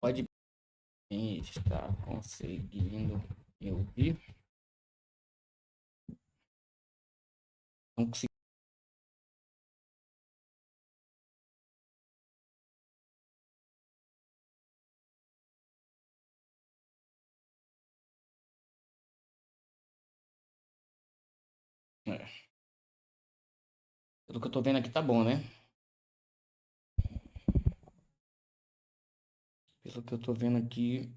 Pode estar conseguindo me ouvir? Não consegui. É. Pelo que eu tô vendo aqui, tá bom, né? Pelo que eu tô vendo aqui.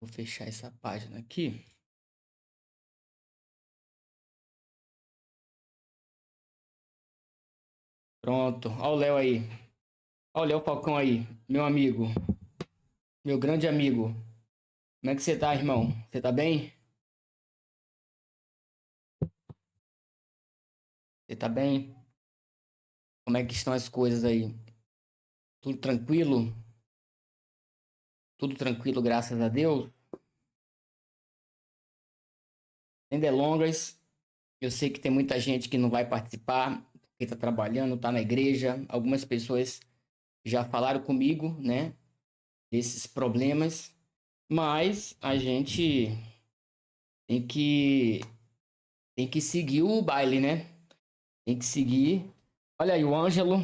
Vou fechar essa página aqui. Pronto. Ó o Léo aí. Ó o Léo Falcão aí. Meu amigo. Meu grande amigo. Como é que você tá, irmão? Você tá bem? Você tá bem? Como é que estão as coisas aí? Tudo tranquilo? Tudo tranquilo, graças a Deus? Sem delongas. Eu sei que tem muita gente que não vai participar, porque tá trabalhando, tá na igreja. Algumas pessoas já falaram comigo, né, desses problemas, mas a gente tem que tem que seguir o baile, né? Tem que seguir. Olha aí o Ângelo,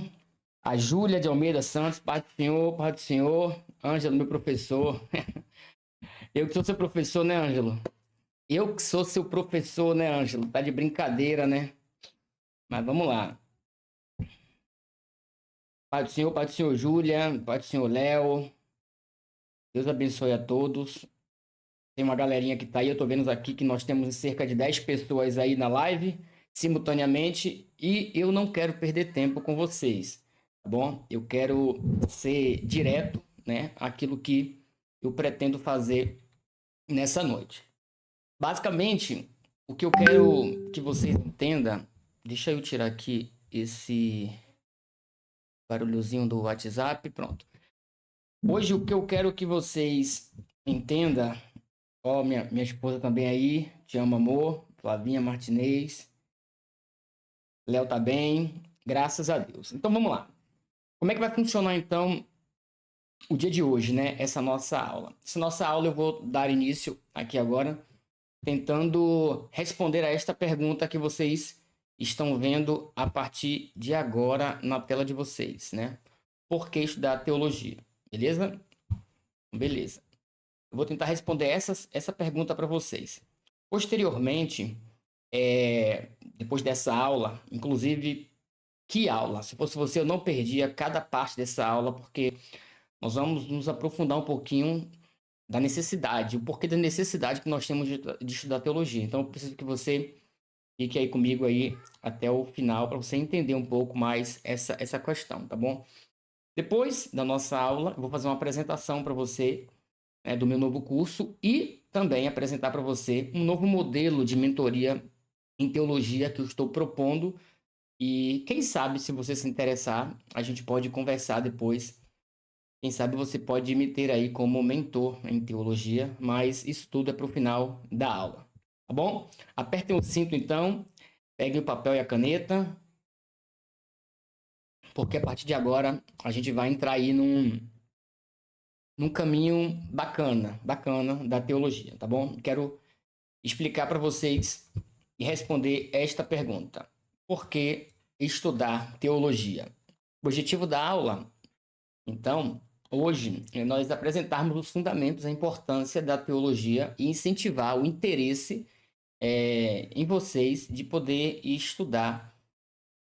a Júlia de Almeida Santos, Pai do Senhor, Ângelo, meu professor. Eu que sou seu professor, né, Ângelo? Eu que sou seu professor, né, Ângelo? Tá de brincadeira, né? Mas vamos lá. Pai do Senhor Júlia, Pai do Senhor Léo. Deus abençoe a todos. Tem uma galerinha que tá aí, eu tô vendo aqui que nós temos cerca de 10 pessoas aí na live simultaneamente e eu não quero perder tempo com vocês, tá bom? Eu quero ser direto, né? Aquilo que eu pretendo fazer nessa noite. Basicamente, o que eu quero que vocês entendam, deixa eu tirar aqui esse barulhozinho do WhatsApp, pronto. Hoje o que eu quero que vocês entendam. Ó, minha esposa também aí. Te amo, amor. Flavinha Martinez. Léo tá bem. Graças a Deus. Então vamos lá. Como é que vai funcionar então o dia de hoje, né? Essa nossa aula. Essa nossa aula eu vou dar início aqui agora, tentando responder a esta pergunta que vocês estão vendo a partir de agora na tela de vocês, né? Por que estudar teologia? Beleza? Beleza. Eu vou tentar responder essa pergunta para vocês. Posteriormente, depois dessa aula, inclusive, que aula? Se fosse você, eu não perdia cada parte dessa aula, porque nós vamos nos aprofundar um pouquinho da necessidade, o porquê da necessidade que nós temos de estudar teologia. Então, eu preciso que você fique aí comigo aí até o final, para você entender um pouco mais essa questão, tá bom? Depois da nossa aula, eu vou fazer uma apresentação para você, né, do meu novo curso e também apresentar para você um novo modelo de mentoria em teologia que eu estou propondo. E quem sabe, se você se interessar, a gente pode conversar depois. Quem sabe você pode me ter aí como mentor em teologia, mas isso tudo é para o final da aula. Tá bom? Apertem o cinto então, peguem o papel e a caneta, porque a partir de agora a gente vai entrar aí num caminho bacana da teologia, tá bom? Quero explicar para vocês e responder esta pergunta: por que estudar teologia? O objetivo da aula, então, hoje, é nós apresentarmos os fundamentos, a importância da teologia e incentivar o interesse em vocês de poder estudar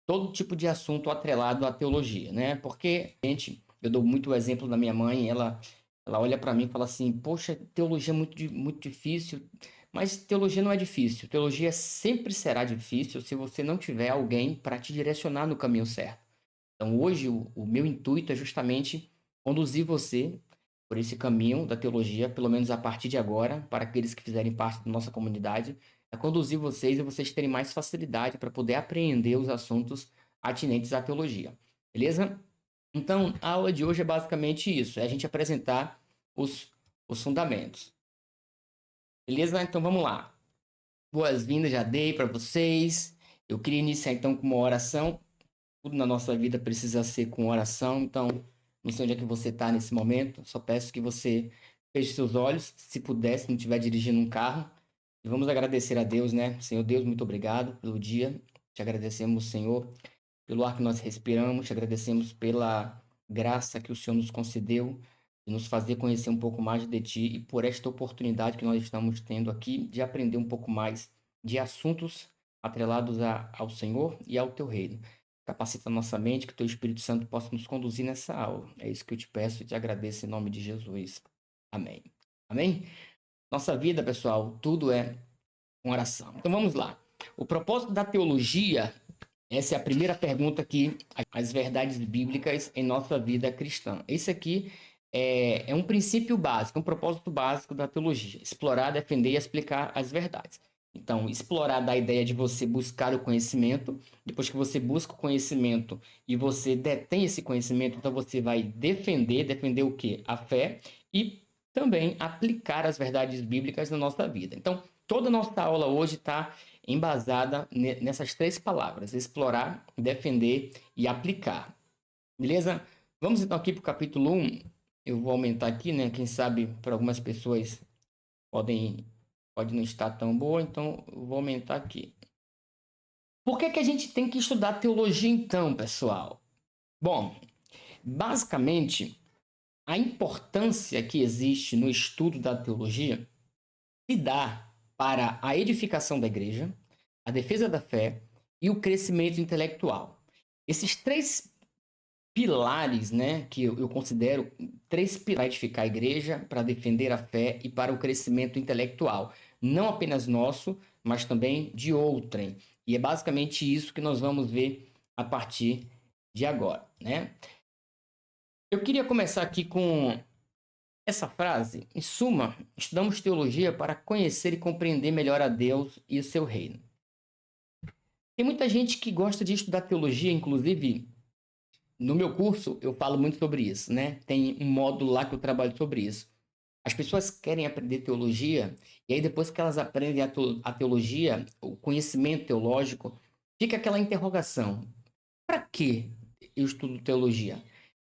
todo tipo de assunto atrelado à teologia, né? Porque, gente, eu dou muito o exemplo da minha mãe, ela olha para mim e fala assim: poxa, teologia é muito difícil. Mas teologia não é difícil. Teologia sempre será difícil se você não tiver alguém para te direcionar no caminho certo. Então, hoje, o meu intuito é justamente conduzir você por esse caminho da teologia, pelo menos a partir de agora, para aqueles que fizerem parte da nossa comunidade, é conduzir vocês e vocês terem mais facilidade para poder apreender os assuntos atinentes à teologia. Beleza? Então, a aula de hoje é basicamente isso: é a gente apresentar os, os fundamentos. Beleza? Então vamos lá. Boas-vindas já dei para vocês. Eu queria iniciar então com uma oração. Tudo na nossa vida precisa ser com oração. Então, não sei onde é que você está nesse momento. Só peço que você feche seus olhos, se puder, se não estiver dirigindo um carro. E vamos agradecer a Deus, né? Senhor Deus, muito obrigado pelo dia. Te agradecemos, Senhor, pelo ar que nós respiramos. Te agradecemos pela graça que o Senhor nos concedeu de nos fazer conhecer um pouco mais de Ti e por esta oportunidade que nós estamos tendo aqui de aprender um pouco mais de assuntos atrelados ao Senhor e ao Teu reino. Capacita a nossa mente, que Teu Espírito Santo possa nos conduzir nessa aula. É isso que eu te peço e te agradeço em nome de Jesus. Amém. Amém? Nossa vida, pessoal, tudo é com oração. Então vamos lá. O propósito da teologia, essa é a primeira pergunta aqui, as verdades bíblicas em nossa vida cristã. Esse aqui é um princípio básico, um propósito básico da teologia. Explorar, defender e explicar as verdades. Então, explorar da ideia de você buscar o conhecimento. Depois que você busca o conhecimento e você detém esse conhecimento, então você vai defender o quê? A fé e também aplicar as verdades bíblicas na nossa vida. Então, toda a nossa aula hoje está embasada nessas três palavras: explorar, defender e aplicar. Beleza? Vamos então aqui para o capítulo 1. Eu vou aumentar aqui, né? Quem sabe para algumas pessoas pode não estar tão boa, então eu vou aumentar aqui. Por que a gente tem que estudar teologia então, pessoal? Bom, basicamente, a importância que existe no estudo da teologia se dá para a edificação da igreja, a defesa da fé e o crescimento intelectual. Esses três pilares, né, que eu considero três pilares para edificar a igreja, para defender a fé e para o crescimento intelectual. Não apenas nosso, mas também de outrem. E é basicamente isso que nós vamos ver a partir de agora, né? Eu queria começar aqui com essa frase. Em suma, estudamos teologia para conhecer e compreender melhor a Deus e o seu reino. Tem muita gente que gosta de estudar teologia, inclusive no meu curso eu falo muito sobre isso, né? Tem um módulo lá que eu trabalho sobre isso. As pessoas querem aprender teologia e aí depois que elas aprendem a teologia, o conhecimento teológico, fica aquela interrogação: para que eu estudo teologia?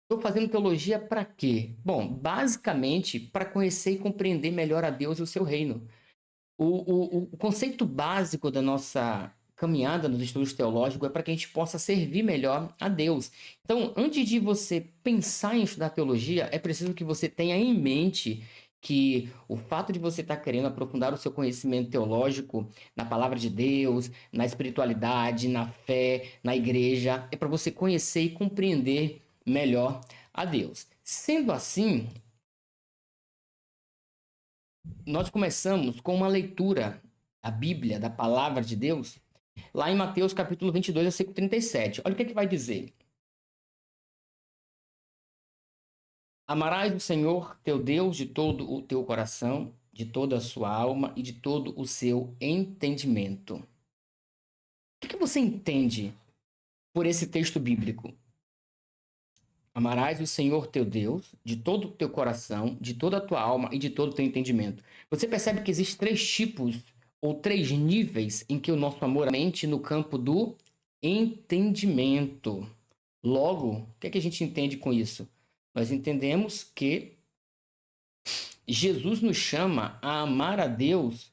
Estou fazendo teologia para quê? Bom, basicamente para conhecer e compreender melhor a Deus e o seu reino. O conceito básico da nossa caminhada nos estudos teológicos é para que a gente possa servir melhor a Deus. Então, antes de você pensar em estudar teologia, é preciso que você tenha em mente que o fato de você estar querendo aprofundar o seu conhecimento teológico na palavra de Deus, na espiritualidade, na fé, na igreja, é para você conhecer e compreender melhor a Deus. Sendo assim, nós começamos com uma leitura da Bíblia, da palavra de Deus, lá em Mateus capítulo 22, versículo 37. Olha o que é que vai dizer. Amarás o Senhor teu Deus de todo o teu coração, de toda a sua alma e de todo o seu entendimento. O que você entende por esse texto bíblico? Amarás o Senhor teu Deus de todo o teu coração, de toda a tua alma e de todo o teu entendimento. Você percebe que existem três tipos ou três níveis em que o nosso amor mente no campo do entendimento. Logo, o que é que a gente entende com isso? Nós entendemos que Jesus nos chama a amar a Deus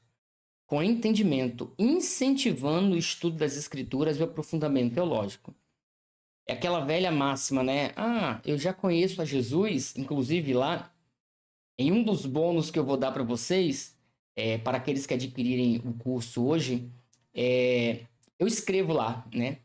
com entendimento, incentivando o estudo das Escrituras e o aprofundamento teológico. É aquela velha máxima, né? Ah, eu já conheço a Jesus, inclusive lá, em um dos bônus que eu vou dar para vocês, para aqueles que adquirirem o curso hoje, eu escrevo lá, né?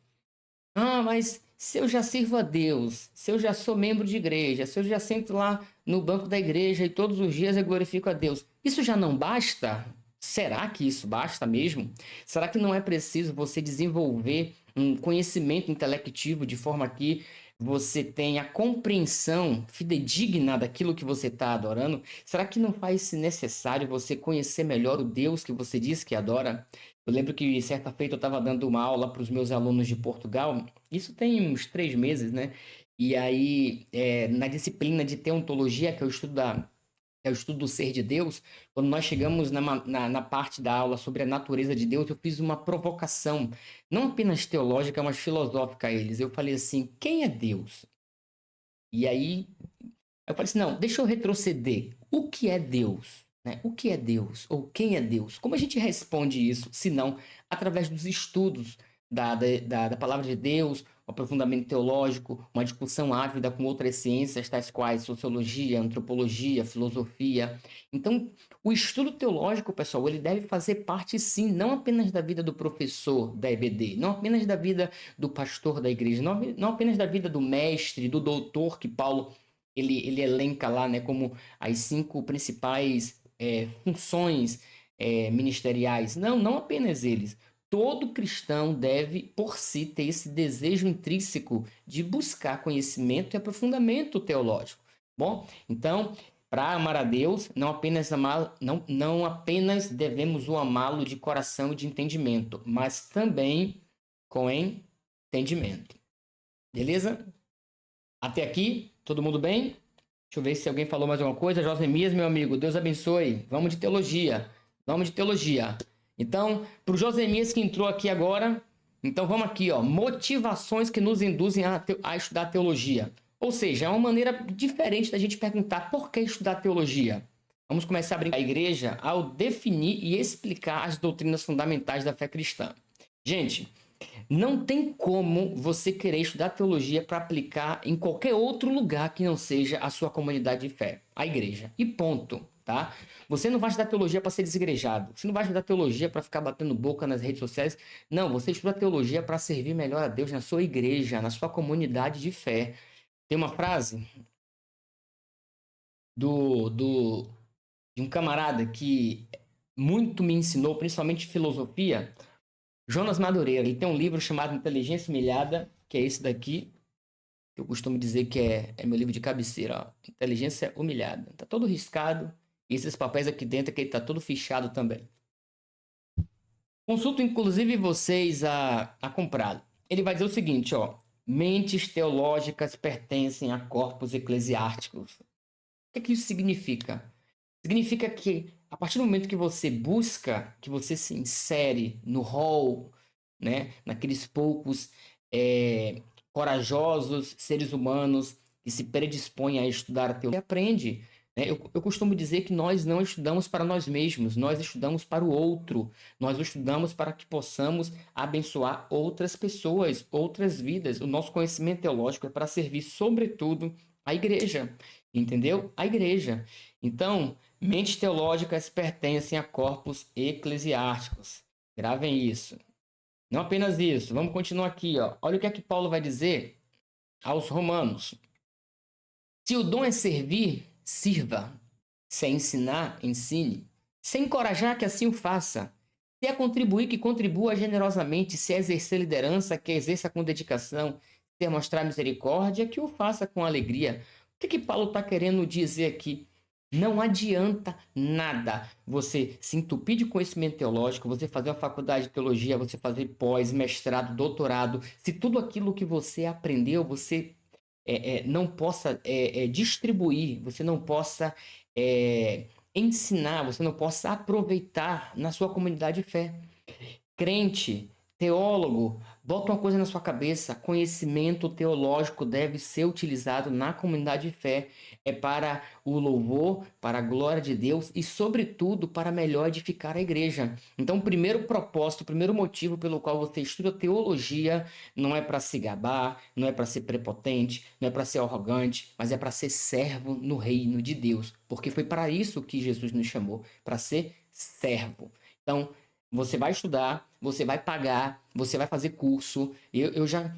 Ah, mas se eu já sirvo a Deus, se eu já sou membro de igreja, se eu já sento lá no banco da igreja e todos os dias eu glorifico a Deus, isso já não basta? Será que isso basta mesmo? Será que não é preciso você desenvolver um conhecimento intelectivo de forma que você tenha compreensão fidedigna daquilo que você está adorando? Será que não faz necessário você conhecer melhor o Deus que você diz que adora? Eu lembro que certa feita eu estava dando uma aula para os meus alunos de Portugal, isso tem uns 3 meses, né? E aí, na disciplina de teontologia, que é o estudo é o estudo do ser de Deus, quando nós chegamos na parte da aula sobre a natureza de Deus, eu fiz uma provocação, não apenas teológica, mas filosófica a eles. Eu falei assim, quem é Deus? E aí, eu falei assim, não, deixa eu retroceder. O que é Deus? Né? O que é Deus? Ou quem é Deus? Como a gente responde isso, se não através dos estudos da palavra de Deus, um aprofundamento teológico, uma discussão ávida com outras ciências, tais quais sociologia, antropologia, filosofia. Então, o estudo teológico, pessoal, ele deve fazer parte, sim, não apenas da vida do professor da EBD, não apenas da vida do pastor da igreja, não apenas da vida do mestre, do doutor que Paulo ele elenca lá, né, como as 5 principais funções ministeriais. Não, não apenas eles. Todo cristão deve, por si, ter esse desejo intrínseco de buscar conhecimento e aprofundamento teológico. Bom, então, para amar a Deus, não apenas devemos o amá-lo de coração e de entendimento, mas também com entendimento. Beleza? Até aqui, todo mundo bem? Deixa eu ver se alguém falou mais alguma coisa. Josemias, meu amigo, Deus abençoe. Vamos de teologia. Vamos de teologia. Então, para o Josemias que entrou aqui agora, então vamos aqui, ó. Motivações que nos induzem a estudar teologia. Ou seja, é uma maneira diferente da gente perguntar por que estudar teologia. Vamos começar a brincar a igreja ao definir e explicar as doutrinas fundamentais da fé cristã. Gente, não tem como você querer estudar teologia para aplicar em qualquer outro lugar que não seja a sua comunidade de fé, a igreja. E ponto, tá? Você não vai estudar teologia para ser desigrejado. Você não vai estudar teologia para ficar batendo boca nas redes sociais. Não, você estuda teologia para servir melhor a Deus na sua igreja, na sua comunidade de fé. Tem uma frase de um camarada que muito me ensinou, principalmente filosofia, Jonas Madureira. Ele tem um livro chamado Inteligência Humilhada, que é esse daqui, que eu costumo dizer que é meu livro de cabeceira, ó. Inteligência Humilhada. Tá todo riscado, e esses papéis aqui dentro que ele tá todo fichado também. Consulto, inclusive, vocês a comprá-lo. Ele vai dizer o seguinte, ó. Mentes teológicas pertencem a corpos eclesiásticos. O que isso significa? Significa que a partir do momento que você busca, que você se insere no hall, né, naqueles poucos corajosos seres humanos que se predispõem a estudar a teologia, você aprende. Né? Eu costumo dizer que nós não estudamos para nós mesmos, nós estudamos para o outro, nós estudamos para que possamos abençoar outras pessoas, outras vidas. O nosso conhecimento teológico é para servir, sobretudo, a igreja, entendeu? A igreja. Então, mentes teológicas pertencem a corpos eclesiásticos. Gravem isso. Não apenas isso. Vamos continuar aqui, ó. Olha o que é que Paulo vai dizer aos romanos. Se o dom é servir, sirva. Se é ensinar, ensine. Se é encorajar, que assim o faça. Se é contribuir, que contribua generosamente. Se é exercer liderança, que exerça com dedicação. Se é mostrar misericórdia, que o faça com alegria. O que Paulo está querendo dizer aqui? Não adianta nada você se entupir de conhecimento teológico, você fazer uma faculdade de teologia, você fazer pós, mestrado, doutorado, se tudo aquilo que você aprendeu, você não possa distribuir, você não possa ensinar, você não possa aproveitar na sua comunidade de fé. Crente, teólogo, bota uma coisa na sua cabeça: conhecimento teológico deve ser utilizado na comunidade de fé. É para o louvor, para a glória de Deus e, sobretudo, para melhor edificar a igreja. Então, o primeiro propósito, o primeiro motivo pelo qual você estuda teologia não é para se gabar, não é para ser prepotente, não é para ser arrogante, mas é para ser servo no reino de Deus. Porque foi para isso que Jesus nos chamou, para ser servo. Então, você vai estudar, você vai pagar, você vai fazer curso. Eu já.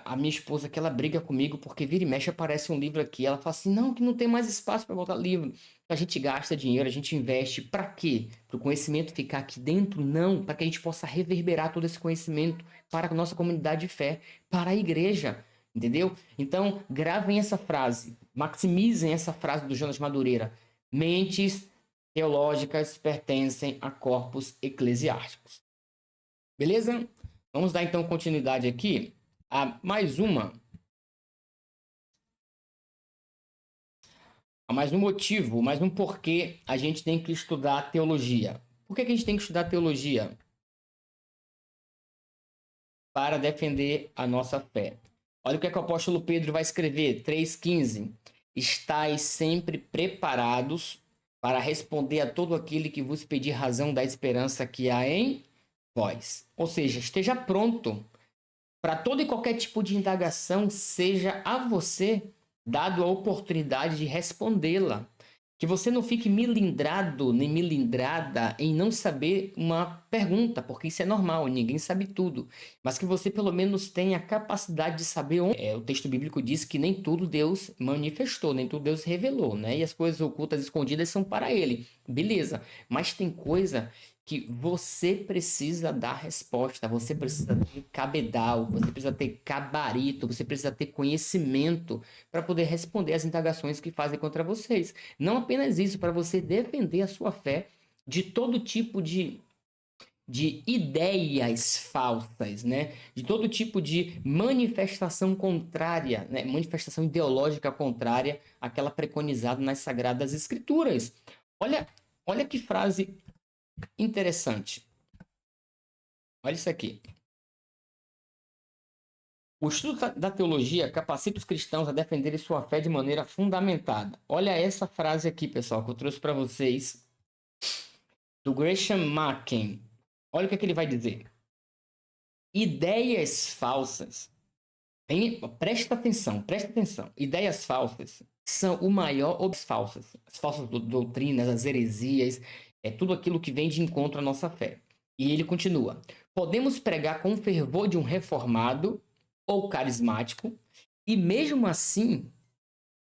A minha esposa, que ela briga comigo porque vira e mexe aparece um livro aqui. Ela fala assim: não, que não tem mais espaço para botar livro. A gente gasta dinheiro, a gente investe. Para quê? Para o conhecimento ficar aqui dentro? Não. Para que a gente possa reverberar todo esse conhecimento para a nossa comunidade de fé, para a igreja. Entendeu? Então, gravem essa frase, maximizem essa frase do Jonas Madureira. Mentes teológicas pertencem a corpos eclesiásticos. Beleza? Vamos dar então continuidade aqui a mais uma. mais um motivo, mais um porquê a gente tem que estudar teologia. Por que a gente tem que estudar teologia? Para defender a nossa fé. Olha o que é que o apóstolo Pedro vai escrever, 3,15. Estais sempre preparados para responder a todo aquele que vos pedir razão da esperança que há em vós. Ou seja, esteja pronto para todo e qualquer tipo de indagação, seja a você dado a oportunidade de respondê-la. Que você não fique milindrado nem milindrada em não saber uma pergunta, porque isso é normal, ninguém sabe tudo. Mas que você pelo menos tenha a capacidade de saber onde. O texto bíblico diz que nem tudo Deus manifestou, nem tudo Deus revelou, né? E as coisas ocultas escondidas são para ele. Beleza, mas tem coisa que você precisa dar resposta, você precisa ter cabedal, você precisa ter gabarito, você precisa ter conhecimento para poder responder às indagações que fazem contra vocês. Não apenas isso, para você defender a sua fé de todo tipo de ideias falsas, né? De todo tipo de manifestação contrária, né? Manifestação ideológica contrária àquela preconizada nas Sagradas Escrituras. Olha que frase interessante. Olha isso aqui. O estudo da teologia capacita os cristãos a defenderem sua fé de maneira fundamentada. Olha essa frase aqui, pessoal, que eu trouxe para vocês, do Gresham Machen. Olha o que ele vai dizer. Ideias falsas. Presta atenção. Ideias falsas são o maior falsas. As falsas doutrinas, as heresias, é tudo aquilo que vem de encontro à nossa fé. E ele continua. Podemos pregar com o fervor de um reformado ou carismático e mesmo assim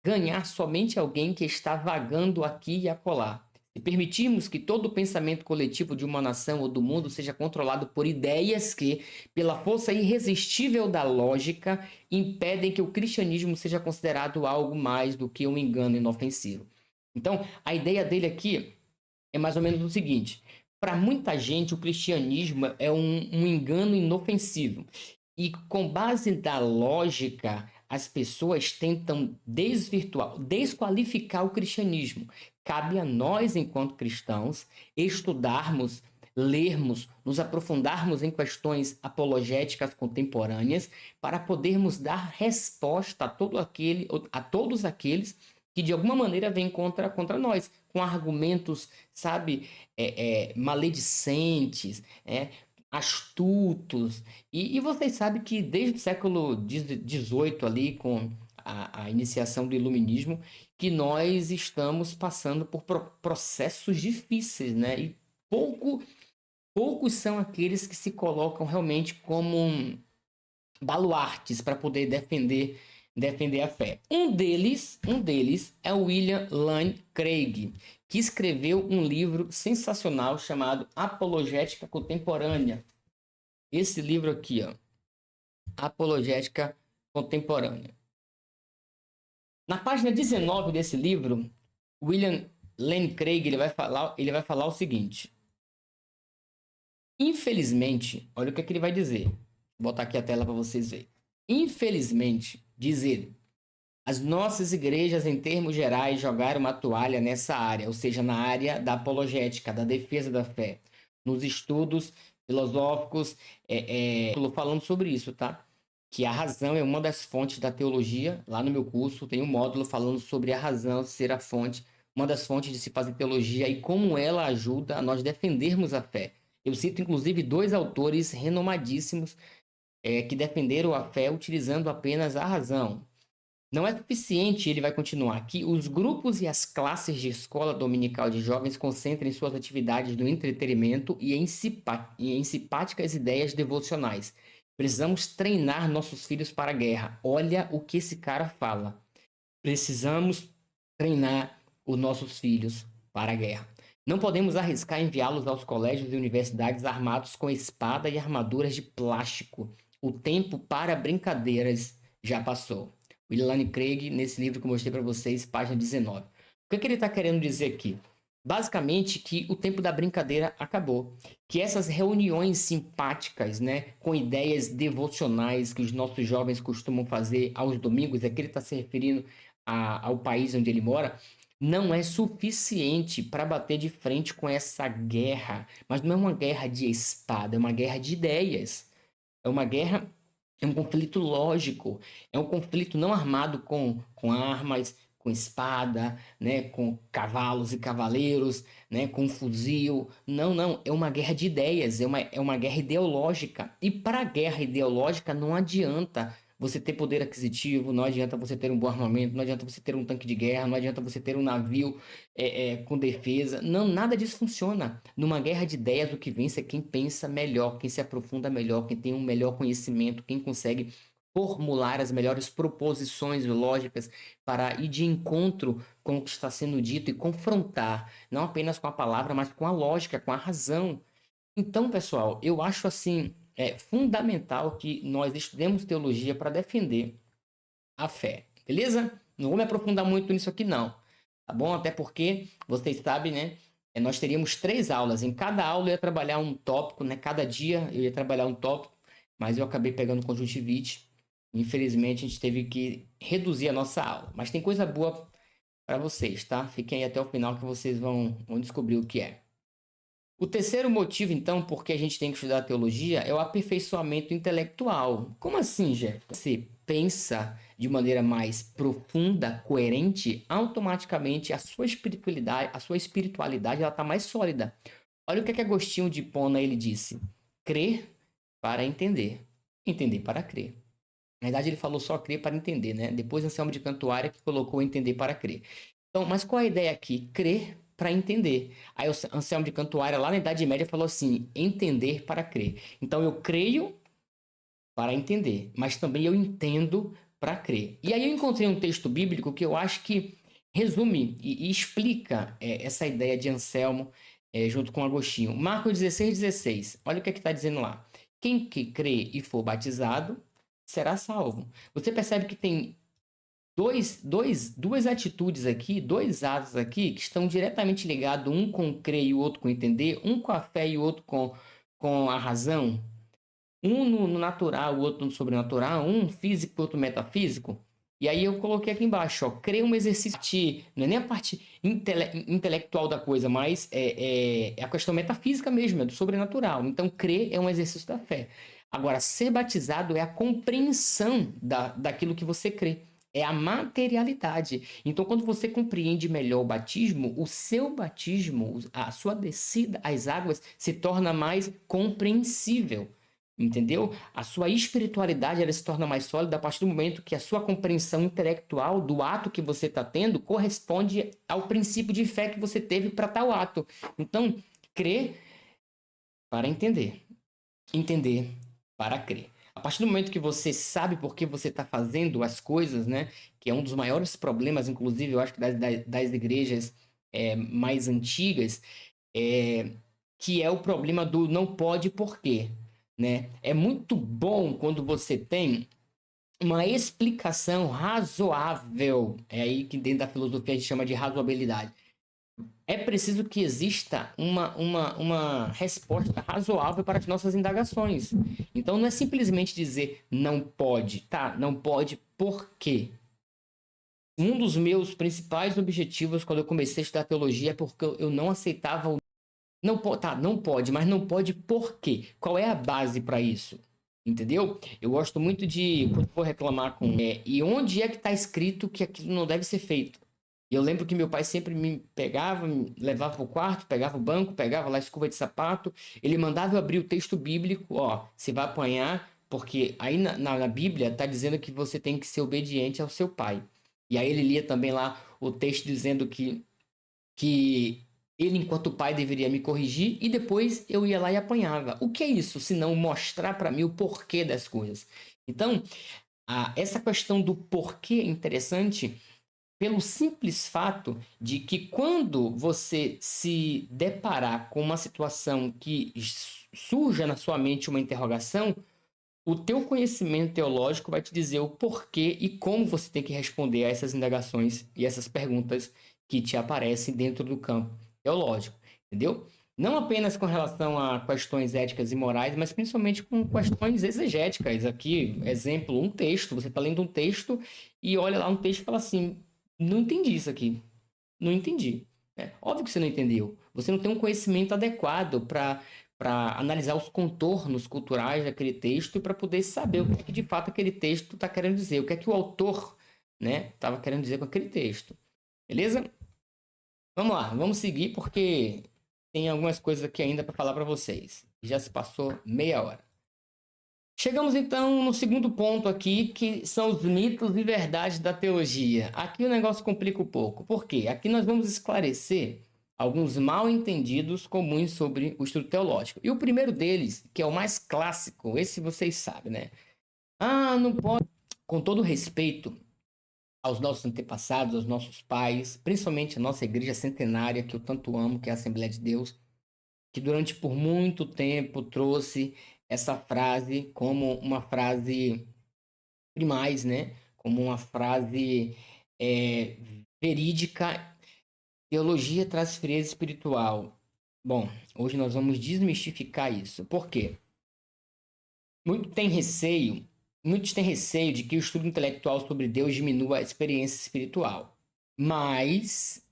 ganhar somente alguém que está vagando aqui e acolá. Se permitirmos que todo o pensamento coletivo de uma nação ou do mundo seja controlado por ideias que, pela força irresistível da lógica, impedem que o cristianismo seja considerado algo mais do que um engano inofensivo. Então, a ideia dele aqui é mais ou menos o seguinte: para muita gente, o cristianismo é um engano inofensivo. E com base na lógica, as pessoas tentam desqualificar o cristianismo. Cabe a nós, enquanto cristãos, estudarmos, lermos, nos aprofundarmos em questões apologéticas contemporâneas para podermos dar resposta a todos aqueles que de alguma maneira vêm contra nós, com argumentos, sabe, maledicentes, astutos. E vocês sabem que desde o século XVIII, ali, com a iniciação do iluminismo, que nós estamos passando por processos difíceis, né? E poucos são aqueles que se colocam realmente como baluartes para poder defender a fé. Um deles é o William Lane Craig, que escreveu um livro sensacional chamado Apologética Contemporânea. Esse livro aqui, ó, Apologética Contemporânea. Na página 19 desse livro, William Lane Craig ele vai falar o seguinte: infelizmente, olha o que ele vai dizer. Vou botar aqui a tela para vocês verem. Infelizmente, diz ele, as nossas igrejas, em termos gerais, jogaram uma toalha nessa área, ou seja, na área da apologética, da defesa da fé, nos estudos filosóficos, falando sobre isso, tá? Que a razão é uma das fontes da teologia. Lá no meu curso tem um módulo falando sobre a razão ser a fonte, uma das fontes de se fazer teologia e como ela ajuda a nós defendermos a fé. Eu cito, inclusive, 2 autores renomadíssimos que defenderam a fé utilizando apenas a razão. Não é suficiente, ele vai continuar aqui, os grupos e as classes de escola dominical de jovens concentrem suas atividades no entretenimento e em simpáticas ideias devocionais. Precisamos treinar nossos filhos para a guerra. Olha o que esse cara fala. Precisamos treinar os nossos filhos para a guerra. Não podemos arriscar enviá-los aos colégios e universidades armados com espada e armaduras de plástico. O tempo para brincadeiras já passou. William Lane Craig, nesse livro que eu mostrei para vocês, página 19. O que ele está querendo dizer aqui? Basicamente que o tempo da brincadeira acabou. Que essas reuniões simpáticas, né, com ideias devocionais que os nossos jovens costumam fazer aos domingos, aqui ele está se referindo ao país onde ele mora, não é suficiente para bater de frente com essa guerra. Mas não é uma guerra de espada, é uma guerra de ideias. É uma guerra, é um conflito lógico, é um conflito não armado com armas, com espada, né, com cavalos e cavaleiros, né, com fuzil. Não, não, é uma guerra de ideias, é uma guerra ideológica. E para a guerra ideológica não adianta você ter poder aquisitivo, não adianta você ter um bom armamento, não adianta você ter um tanque de guerra, não adianta você ter um navio com defesa. Não, nada disso funciona. Numa guerra de ideias, o que vence é quem pensa melhor, quem se aprofunda melhor, quem tem um melhor conhecimento, quem consegue formular as melhores proposições lógicas para ir de encontro com o que está sendo dito e confrontar, não apenas com a palavra, mas com a lógica, com a razão. Então, pessoal, eu acho assim, fundamental que nós estudemos teologia para defender a fé, beleza? Não vou me aprofundar muito nisso aqui, não, tá bom? Até porque, vocês sabem, né? Nós teríamos 3 aulas. Em cada aula eu ia trabalhar um tópico, né? Cada dia eu ia trabalhar um tópico, mas eu acabei pegando conjuntivite. Infelizmente, a gente teve que reduzir a nossa aula. Mas tem coisa boa para vocês, tá? Fiquem aí até o final que vocês vão descobrir o que é. O terceiro motivo, então, por que a gente tem que estudar teologia é o aperfeiçoamento intelectual. Como assim, Jeff? Você pensa de maneira mais profunda, coerente, automaticamente a sua espiritualidade ela está mais sólida. Olha o que Agostinho de Hipona ele disse: crer para entender, entender para crer. Na verdade, ele falou só crer para entender, né? Depois Anselmo de Cantuária que colocou entender para crer. Então, mas qual é a ideia aqui? Crer para entender. Aí o Anselmo de Cantuária, lá na Idade Média, falou assim: entender para crer. Então, eu creio para entender, mas também eu entendo para crer. E aí eu encontrei um texto bíblico que eu acho que resume e explica essa ideia de Anselmo junto com Agostinho. Marcos 16:16. Olha o que está dizendo lá. Quem que crê e for batizado será salvo. Você percebe que tem duas atitudes aqui, 2 atos aqui, que estão diretamente ligados, um com crer e o outro com entender, um com a fé e o outro com a razão, um no natural, o outro no sobrenatural, um físico e outro metafísico. E aí eu coloquei aqui embaixo, ó, crer é um exercício, não é nem a parte intelectual da coisa, mas é a questão metafísica mesmo, é do sobrenatural. Então, crer é um exercício da fé. Agora, ser batizado é a compreensão daquilo que você crê. É a materialidade. Então, quando você compreende melhor o batismo, o seu batismo, a sua descida às águas, se torna mais compreensível. Entendeu? A sua espiritualidade ela se torna mais sólida a partir do momento que a sua compreensão intelectual do ato que você está tendo corresponde ao princípio de fé que você teve para tal ato. Então, crer para entender. Entender para crer. A partir do momento que você sabe por que você está fazendo as coisas, né? Que é um dos maiores problemas, inclusive, eu acho que das igrejas mais antigas, que é o problema do não pode por quê, né? É muito bom quando você tem uma explicação razoável. É aí que dentro da filosofia a gente chama de razoabilidade. É preciso que exista uma resposta razoável para as nossas indagações. Então, não é simplesmente dizer não pode, tá? Não pode por quê? Um dos meus principais objetivos quando eu comecei a estudar teologia é porque eu não aceitava o não pode, mas não pode por quê? Qual é a base para isso? Entendeu? Eu gosto muito de, quando for reclamar com... e onde é que está escrito que aquilo não deve ser feito? E eu lembro que meu pai sempre me pegava, me levava para o quarto, pegava o banco, pegava lá a escova de sapato, ele mandava eu abrir o texto bíblico, ó, você vai apanhar, porque aí na Bíblia está dizendo que você tem que ser obediente ao seu pai. E aí ele lia também lá o texto dizendo que ele, enquanto pai, deveria me corrigir e depois eu ia lá e apanhava. O que é isso, se não mostrar para mim o porquê das coisas? Então, essa questão do porquê é interessante pelo simples fato de que quando você se deparar com uma situação que surja na sua mente uma interrogação, o teu conhecimento teológico vai te dizer o porquê e como você tem que responder a essas indagações e essas perguntas que te aparecem dentro do campo teológico, entendeu? Não apenas com relação a questões éticas e morais, mas principalmente com questões exegéticas. Aqui, exemplo, um texto. Você está lendo um texto e olha lá um texto e fala assim, não entendi isso aqui. Não entendi. Óbvio que você não entendeu. Você não tem um conhecimento adequado para analisar os contornos culturais daquele texto e para poder saber o que, que de fato aquele texto está querendo dizer, o que é que o autor, né, estava querendo dizer com aquele texto. Beleza? Vamos lá, vamos seguir porque tem algumas coisas aqui ainda para falar para vocês. Já se passou meia hora. Chegamos então no segundo ponto aqui, que são os mitos e verdades da teologia. Aqui o negócio complica um pouco. Por quê? Aqui nós vamos esclarecer alguns mal-entendidos comuns sobre o estudo teológico. E o primeiro deles, que é o mais clássico, esse vocês sabem, né? Ah, não pode. Com todo respeito aos nossos antepassados, aos nossos pais, principalmente a nossa igreja centenária, que eu tanto amo, que é a Assembleia de Deus, que durante por muito tempo trouxe essa frase como uma frase primaz, né? Como uma frase verídica. Teologia traz frieza espiritual. Bom, hoje nós vamos desmistificar isso. Por quê? Muitos têm receio de que o estudo intelectual sobre Deus diminua a experiência espiritual. Mas,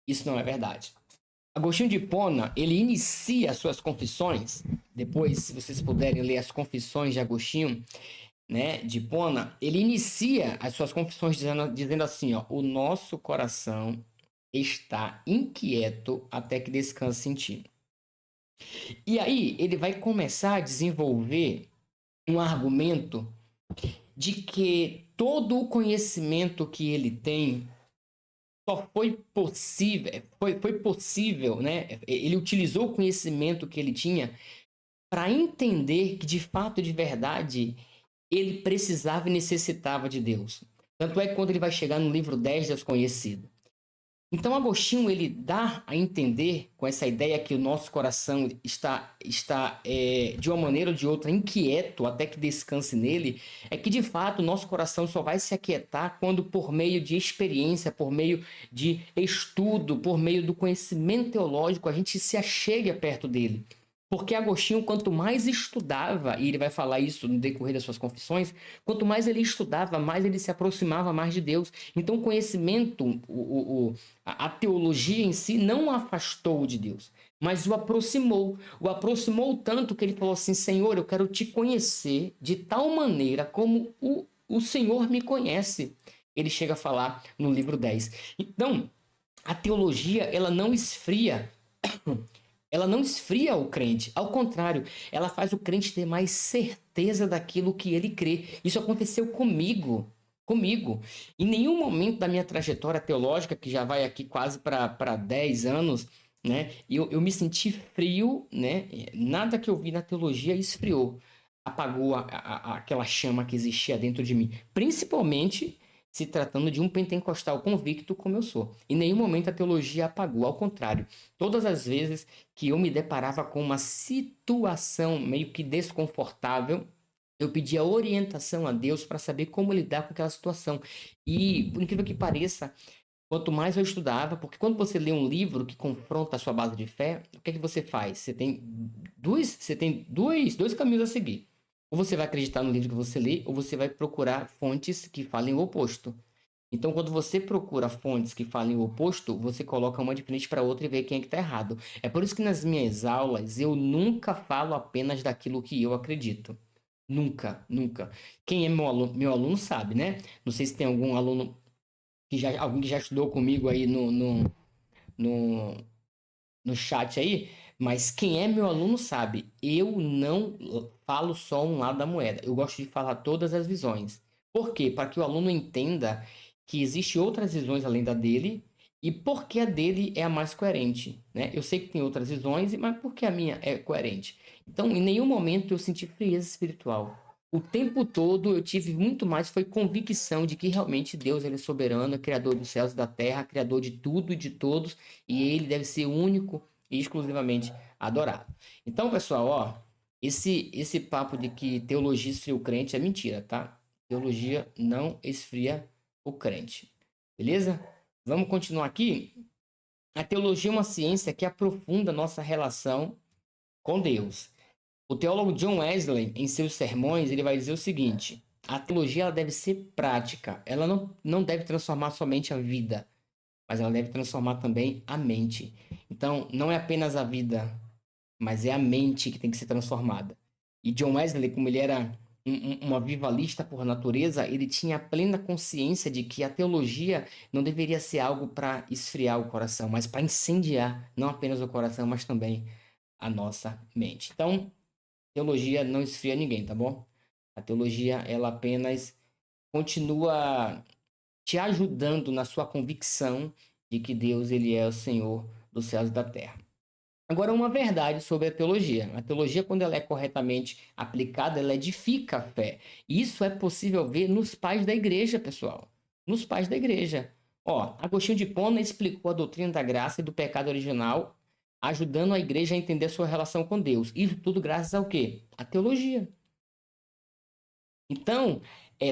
isso não é verdade. Agostinho de Hipona, ele inicia as suas confissões, depois, se vocês puderem ler as confissões de Agostinho, né, de Hipona, ele inicia as suas confissões dizendo assim, ó, o nosso coração está inquieto até que descanse em ti. E aí, ele vai começar a desenvolver um argumento de que todo o conhecimento que ele tem só foi possível, né? Ele utilizou o conhecimento que ele tinha para entender que, de fato, de verdade, ele precisava e necessitava de Deus. Tanto é que quando ele vai chegar no livro 10, Deus Conhecido. Então, Agostinho, ele dá a entender, com essa ideia que o nosso coração está de uma maneira ou de outra, inquieto até que descanse nele, é que, de fato, o nosso coração só vai se aquietar quando, por meio de experiência, por meio de estudo, por meio do conhecimento teológico, a gente se achegue perto dele. Porque Agostinho, quanto mais estudava, e ele vai falar isso no decorrer das suas confissões, quanto mais ele estudava, mais ele se aproximava mais de Deus. Então, o conhecimento, a teologia em si não o afastou de Deus, mas o aproximou. O aproximou tanto que ele falou assim, Senhor, eu quero te conhecer de tal maneira como o Senhor me conhece. Ele chega a falar no livro 10. Então, a teologia, ela não esfria o crente. Ao contrário, ela faz o crente ter mais certeza daquilo que ele crê. Isso aconteceu comigo. Em nenhum momento da minha trajetória teológica, que já vai aqui quase para 10 anos, né, eu me senti frio, né? Nada que eu vi na teologia esfriou. Apagou aquela chama que existia dentro de mim. Principalmente se tratando de um pentecostal convicto como eu sou. Em nenhum momento a teologia apagou, ao contrário. Todas as vezes que eu me deparava com uma situação meio que desconfortável, eu pedia orientação a Deus para saber como lidar com aquela situação. E, por incrível que pareça, quanto mais eu estudava, porque quando você lê um livro que confronta a sua base de fé, o que é que você faz? Você tem dois caminhos a seguir. Ou você vai acreditar no livro que você lê, ou você vai procurar fontes que falem o oposto. Então, quando você procura fontes que falem o oposto, você coloca uma de frente para outra e vê quem é que está errado. É por isso que nas minhas aulas eu nunca falo apenas daquilo que eu acredito. Nunca, nunca. Quem é meu aluno sabe, né? Não sei se tem algum aluno alguém que já estudou comigo aí no, no chat aí, mas quem é meu aluno sabe, eu não falo só um lado da moeda, eu gosto de falar todas as visões. Por quê? Para que o aluno entenda que existem outras visões além da dele e por que a dele é a mais coerente, né? Eu sei que tem outras visões, mas por que a minha é coerente? Então, em nenhum momento eu senti frieza espiritual. O tempo todo eu tive muito mais foi convicção de que realmente Deus ele é soberano, é criador dos céus e da terra, criador de tudo e de todos, e ele deve ser único e exclusivamente adorado. Então, pessoal, ó, esse papo de que teologia esfria o crente é mentira, tá? Teologia não esfria o crente. Beleza? Vamos continuar aqui? A teologia é uma ciência que aprofunda nossa relação com Deus. O teólogo John Wesley, em seus sermões, ele vai dizer o seguinte: A teologia ela deve ser prática. Ela não deve transformar somente a vida, mas ela deve transformar também a mente. Então, não é apenas a vida, mas é a mente que tem que ser transformada. E John Wesley, como ele era um avivalista por natureza, ele tinha plena consciência de que a teologia não deveria ser algo para esfriar o coração, mas para incendiar não apenas o coração, mas também a nossa mente. Então, teologia não esfria ninguém, tá bom? A teologia, ela apenas continua te ajudando na sua convicção de que Deus, ele é o Senhor dos céus e da terra. Agora, uma verdade sobre a teologia. A teologia, quando ela é corretamente aplicada, ela edifica a fé. Isso é possível ver nos pais da igreja, pessoal. Nos pais da igreja. Ó, Agostinho de Hipona explicou a doutrina da graça e do pecado original, ajudando a igreja a entender a sua relação com Deus. Isso tudo graças ao quê? A teologia. Então,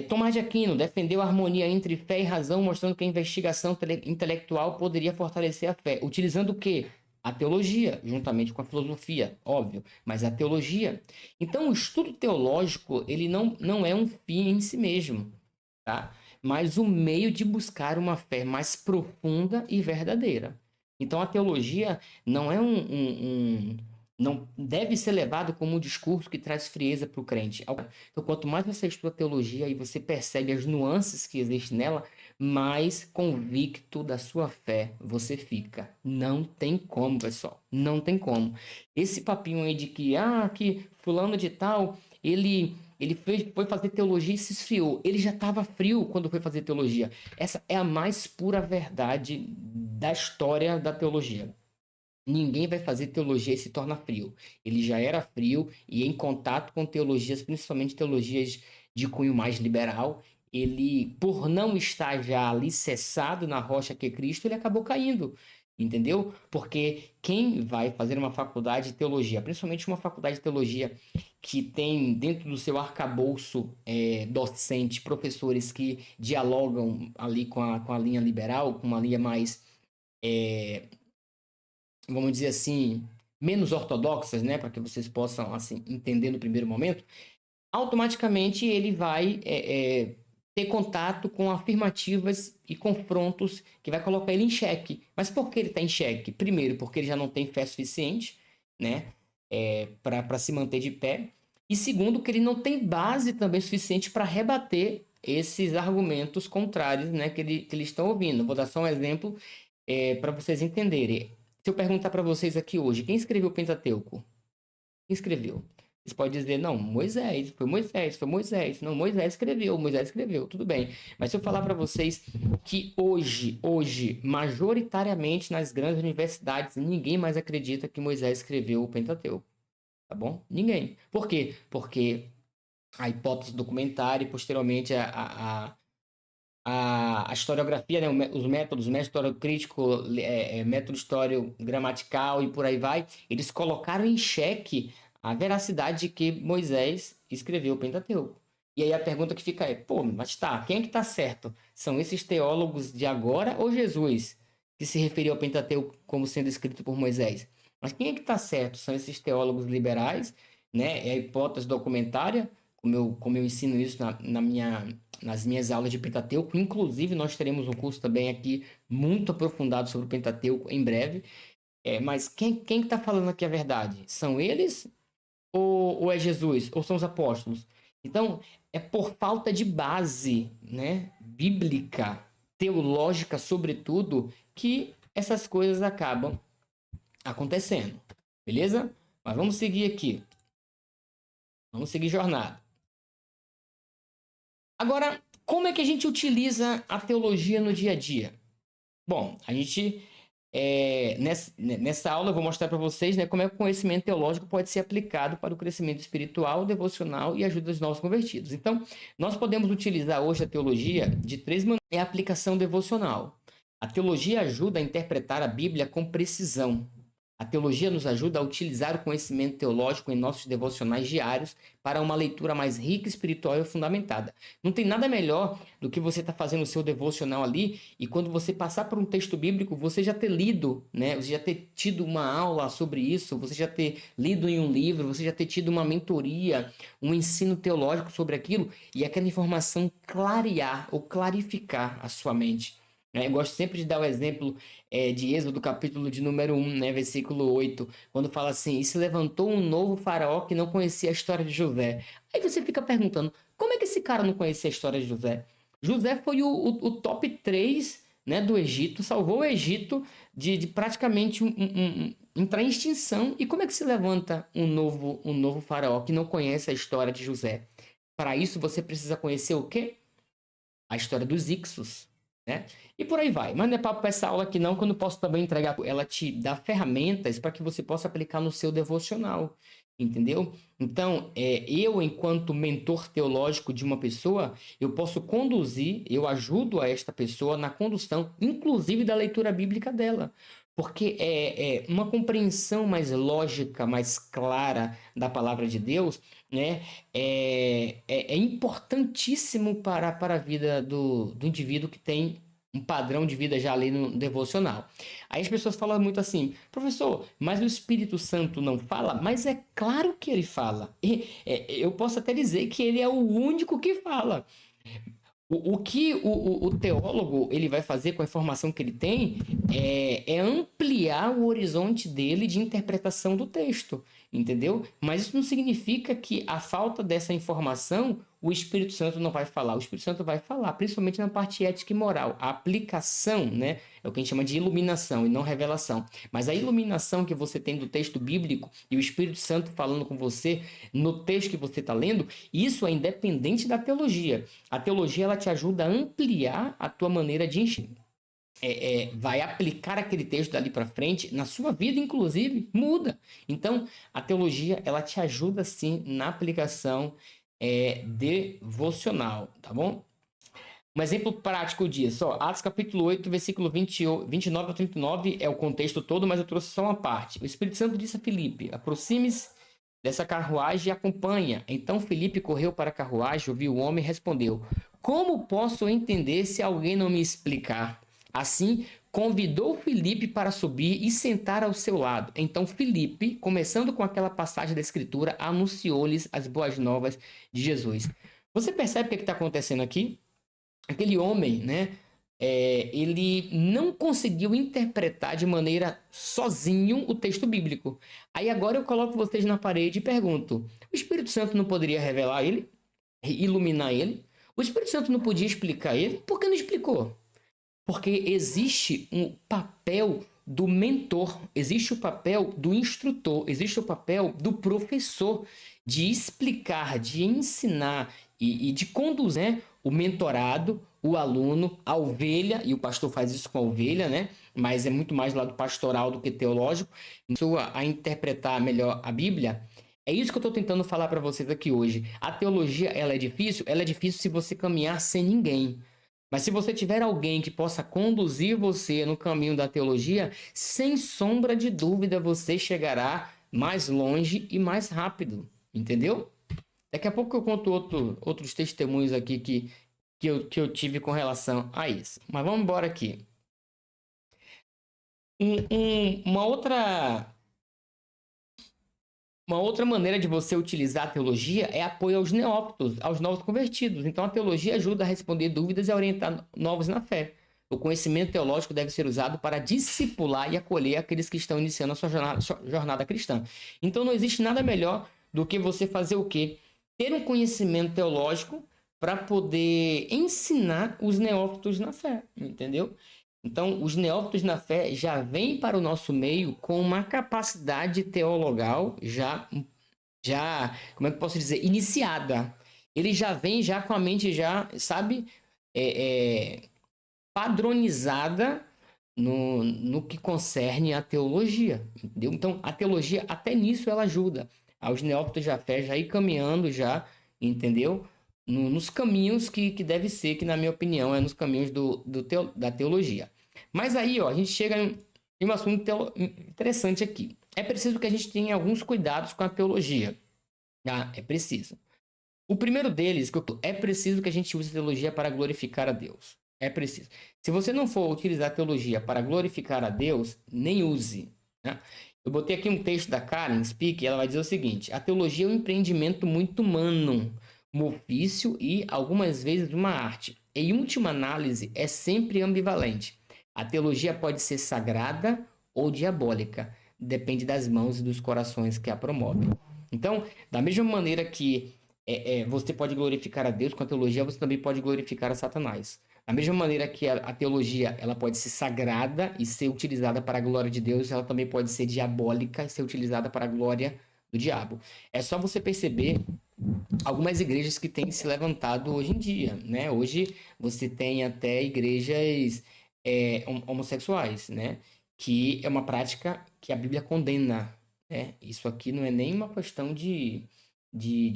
Tomás de Aquino defendeu a harmonia entre fé e razão, mostrando que a investigação intelectual poderia fortalecer a fé. Utilizando o quê? A teologia, juntamente com a filosofia, óbvio, mas a teologia. Então, o estudo teológico, ele não é um fim em si mesmo, tá? Mas o meio de buscar uma fé mais profunda e verdadeira. Então, a teologia não é não deve ser levado como um discurso que traz frieza para o crente. Então, quanto mais você estuda teologia e você percebe as nuances que existem nela, mais convicto da sua fé você fica. Não tem como, pessoal. Não tem como. Esse papinho aí de que fulano de tal, ele foi fazer teologia e se esfriou. Ele já estava frio quando foi fazer teologia. Essa é a mais pura verdade da história da teologia. Ninguém vai fazer teologia e se torna frio. Ele já era frio e em contato com teologias, principalmente teologias de cunho mais liberal, ele, por não estar já alicerçado na rocha que é Cristo, ele acabou caindo. Entendeu? Porque quem vai fazer uma faculdade de teologia, principalmente uma faculdade de teologia que tem dentro do seu arcabouço docente professores que dialogam ali com a linha liberal, com uma linha mais vamos dizer assim, menos ortodoxas, né, para que vocês possam assim entender no primeiro momento, automaticamente ele vai ter contato com afirmativas e confrontos que vai colocar ele em xeque. Mas por que ele está em xeque? Primeiro, porque ele já não tem fé suficiente, né, para se manter de pé. E segundo, que ele não tem base também suficiente para rebater esses argumentos contrários, né, que eles estão ouvindo. Vou dar só um exemplo para vocês entenderem. Se eu perguntar para vocês aqui hoje, quem escreveu o Pentateuco? Quem escreveu? Vocês podem dizer, não, Moisés, foi Moisés, foi Moisés. Não, Moisés escreveu, tudo bem. Mas se eu falar para vocês que hoje, majoritariamente nas grandes universidades, ninguém mais acredita que Moisés escreveu o Pentateuco. Tá bom? Ninguém. Por quê? Porque a hipótese documentária e posteriormente a historiografia, né, os métodos, método histórico crítico, método histórico gramatical e por aí vai, eles colocaram em xeque a veracidade de que Moisés escreveu o Pentateuco. E aí a pergunta que fica é, pô, mas tá, quem é que tá certo? São esses teólogos de agora ou Jesus, que se referiu ao Pentateuco como sendo escrito por Moisés? Mas quem é que tá certo? São esses teólogos liberais, né? É a hipótese documentária, como eu ensino isso nas minhas aulas de Pentateuco. Inclusive, nós teremos um curso também aqui muito aprofundado sobre o Pentateuco em breve. Mas quem está falando aqui a verdade? São eles ou é Jesus? Ou são os apóstolos? Então, é por falta de base, né, bíblica, teológica, sobretudo, que essas coisas acabam acontecendo. Beleza? Mas vamos seguir aqui. Vamos seguir jornada. Agora, como é que a gente utiliza a teologia no dia a dia? Bom, a gente, nessa aula eu vou mostrar para vocês, né, como é que o conhecimento teológico pode ser aplicado para o crescimento espiritual, devocional e ajuda dos novos convertidos. Então, nós podemos utilizar hoje a teologia de três maneiras. É a aplicação devocional. A teologia ajuda a interpretar a Bíblia com precisão. A teologia nos ajuda a utilizar o conhecimento teológico em nossos devocionais diários para uma leitura mais rica, espiritual e fundamentada. Não tem nada melhor do que você estar fazendo o seu devocional ali e quando você passar por um texto bíblico, você já ter lido, né? Você já ter tido uma aula sobre isso, você já ter lido em um livro, você já ter tido uma mentoria, um ensino teológico sobre aquilo e aquela informação clarear ou clarificar a sua mente. Eu gosto sempre de dar o exemplo de Êxodo, capítulo de número 1, né, versículo 8, quando fala assim, e se levantou um novo faraó que não conhecia a história de José. Aí você fica perguntando, como é que esse cara não conhecia a história de José? José foi o top 3, né, do Egito, salvou o Egito de praticamente entrar em extinção. E como é que se levanta um novo faraó que não conhece a história de José? Para isso você precisa conhecer o quê? A história dos Ixos, né? E por aí vai. Mas não é papo para essa aula aqui não, que eu não posso também entregar. Ela te dá ferramentas para que você possa aplicar no seu devocional, entendeu? Então, eu, enquanto mentor teológico de uma pessoa, eu posso conduzir, eu ajudo a esta pessoa na condução, inclusive da leitura bíblica dela. Porque é uma compreensão mais lógica, mais clara da palavra de Deus, né? É importantíssimo para a vida do indivíduo que tem um padrão de vida já ali no devocional. Aí as pessoas falam muito assim, professor, mas o Espírito Santo não fala? Mas é claro que ele fala. Eu posso até dizer que ele é o único que fala. O que o teólogo ele vai fazer com a informação que ele tem é ampliar o horizonte dele de interpretação do texto, entendeu? Mas isso não significa que a falta dessa informação o Espírito Santo não vai falar. O Espírito Santo vai falar, principalmente na parte ética e moral. A aplicação, né, é o que a gente chama de iluminação e não revelação. Mas a iluminação que você tem do texto bíblico e o Espírito Santo falando com você no texto que você está lendo, isso é independente da teologia. A teologia ela te ajuda a ampliar a tua maneira de enxergar. Vai aplicar aquele texto dali para frente, na sua vida, inclusive, muda. Então, a teologia, ela te ajuda, sim, na aplicação devocional, tá bom? Um exemplo prático disso, ó, Atos capítulo 8, versículo 29 a 39 é o contexto todo, mas eu trouxe só uma parte. O Espírito Santo disse a Filipe, aproxime-se dessa carruagem e acompanha. Então Filipe correu para a carruagem, ouviu o homem e respondeu, como posso entender se alguém não me explicar? Assim, convidou Filipe para subir e sentar ao seu lado. Então Filipe, começando com aquela passagem da Escritura, anunciou-lhes as boas novas de Jesus. Você percebe o que está acontecendo aqui? Aquele homem, né? Ele não conseguiu interpretar de maneira sozinho o texto bíblico. Aí agora eu coloco vocês na parede e pergunto: o Espírito Santo não poderia revelar ele, iluminar ele? O Espírito Santo não podia explicar ele? Por que não explicou? Porque existe um papel do mentor, existe o papel do instrutor, existe o papel do professor de explicar, de ensinar e de conduzir, né, o mentorado, o aluno, a ovelha, e o pastor faz isso com a ovelha, né? Mas é muito mais lado pastoral do que teológico, a interpretar melhor a Bíblia. É isso que eu estou tentando falar para vocês aqui hoje. A teologia, ela é difícil se você caminhar sem ninguém. Mas se você tiver alguém que possa conduzir você no caminho da teologia, sem sombra de dúvida você chegará mais longe e mais rápido, entendeu? Daqui a pouco eu conto outros testemunhos aqui que eu tive com relação a isso. Mas vamos embora aqui. Uma outra maneira de você utilizar a teologia é apoio aos neófitos, aos novos convertidos. Então, a teologia ajuda a responder dúvidas e a orientar novos na fé. O conhecimento teológico deve ser usado para discipular e acolher aqueles que estão iniciando a sua jornada cristã. Então, não existe nada melhor do que você fazer o quê? Ter um conhecimento teológico para poder ensinar os neófitos na fé, entendeu? Então, os neófitos na fé já vêm para o nosso meio com uma capacidade teologal como é que eu posso dizer, iniciada. Ele já vem já com a mente já, sabe, padronizada no que concerne a teologia, entendeu? Então, a teologia, até nisso, ela ajuda aos neófitos da fé já ir caminhando já, entendeu? Nos caminhos que deve ser, que na minha opinião é nos caminhos da teologia. Mas aí, ó, a gente chega Tem um assunto interessante aqui. É preciso que a gente tenha alguns cuidados com a teologia. Ah, é preciso. O primeiro deles, é preciso que a gente use a teologia para glorificar a Deus. É preciso. Se você não for utilizar a teologia para glorificar a Deus, nem use. Né? Eu botei aqui um texto da Karen Speak, e ela vai dizer o seguinte: a teologia é um empreendimento muito humano, um ofício e, algumas vezes, uma arte. Em última análise, é sempre ambivalente. A teologia pode ser sagrada ou diabólica, depende das mãos e dos corações que a promovem. Então, da mesma maneira que você pode glorificar a Deus com a teologia, você também pode glorificar a Satanás. Da mesma maneira que a teologia ela pode ser sagrada e ser utilizada para a glória de Deus, ela também pode ser diabólica e ser utilizada para a glória do diabo. É só você perceber algumas igrejas que têm se levantado hoje em dia, né? Hoje você tem até igrejas homossexuais, né? Que é uma prática que a Bíblia condena, né? Isso aqui não é nem uma questão de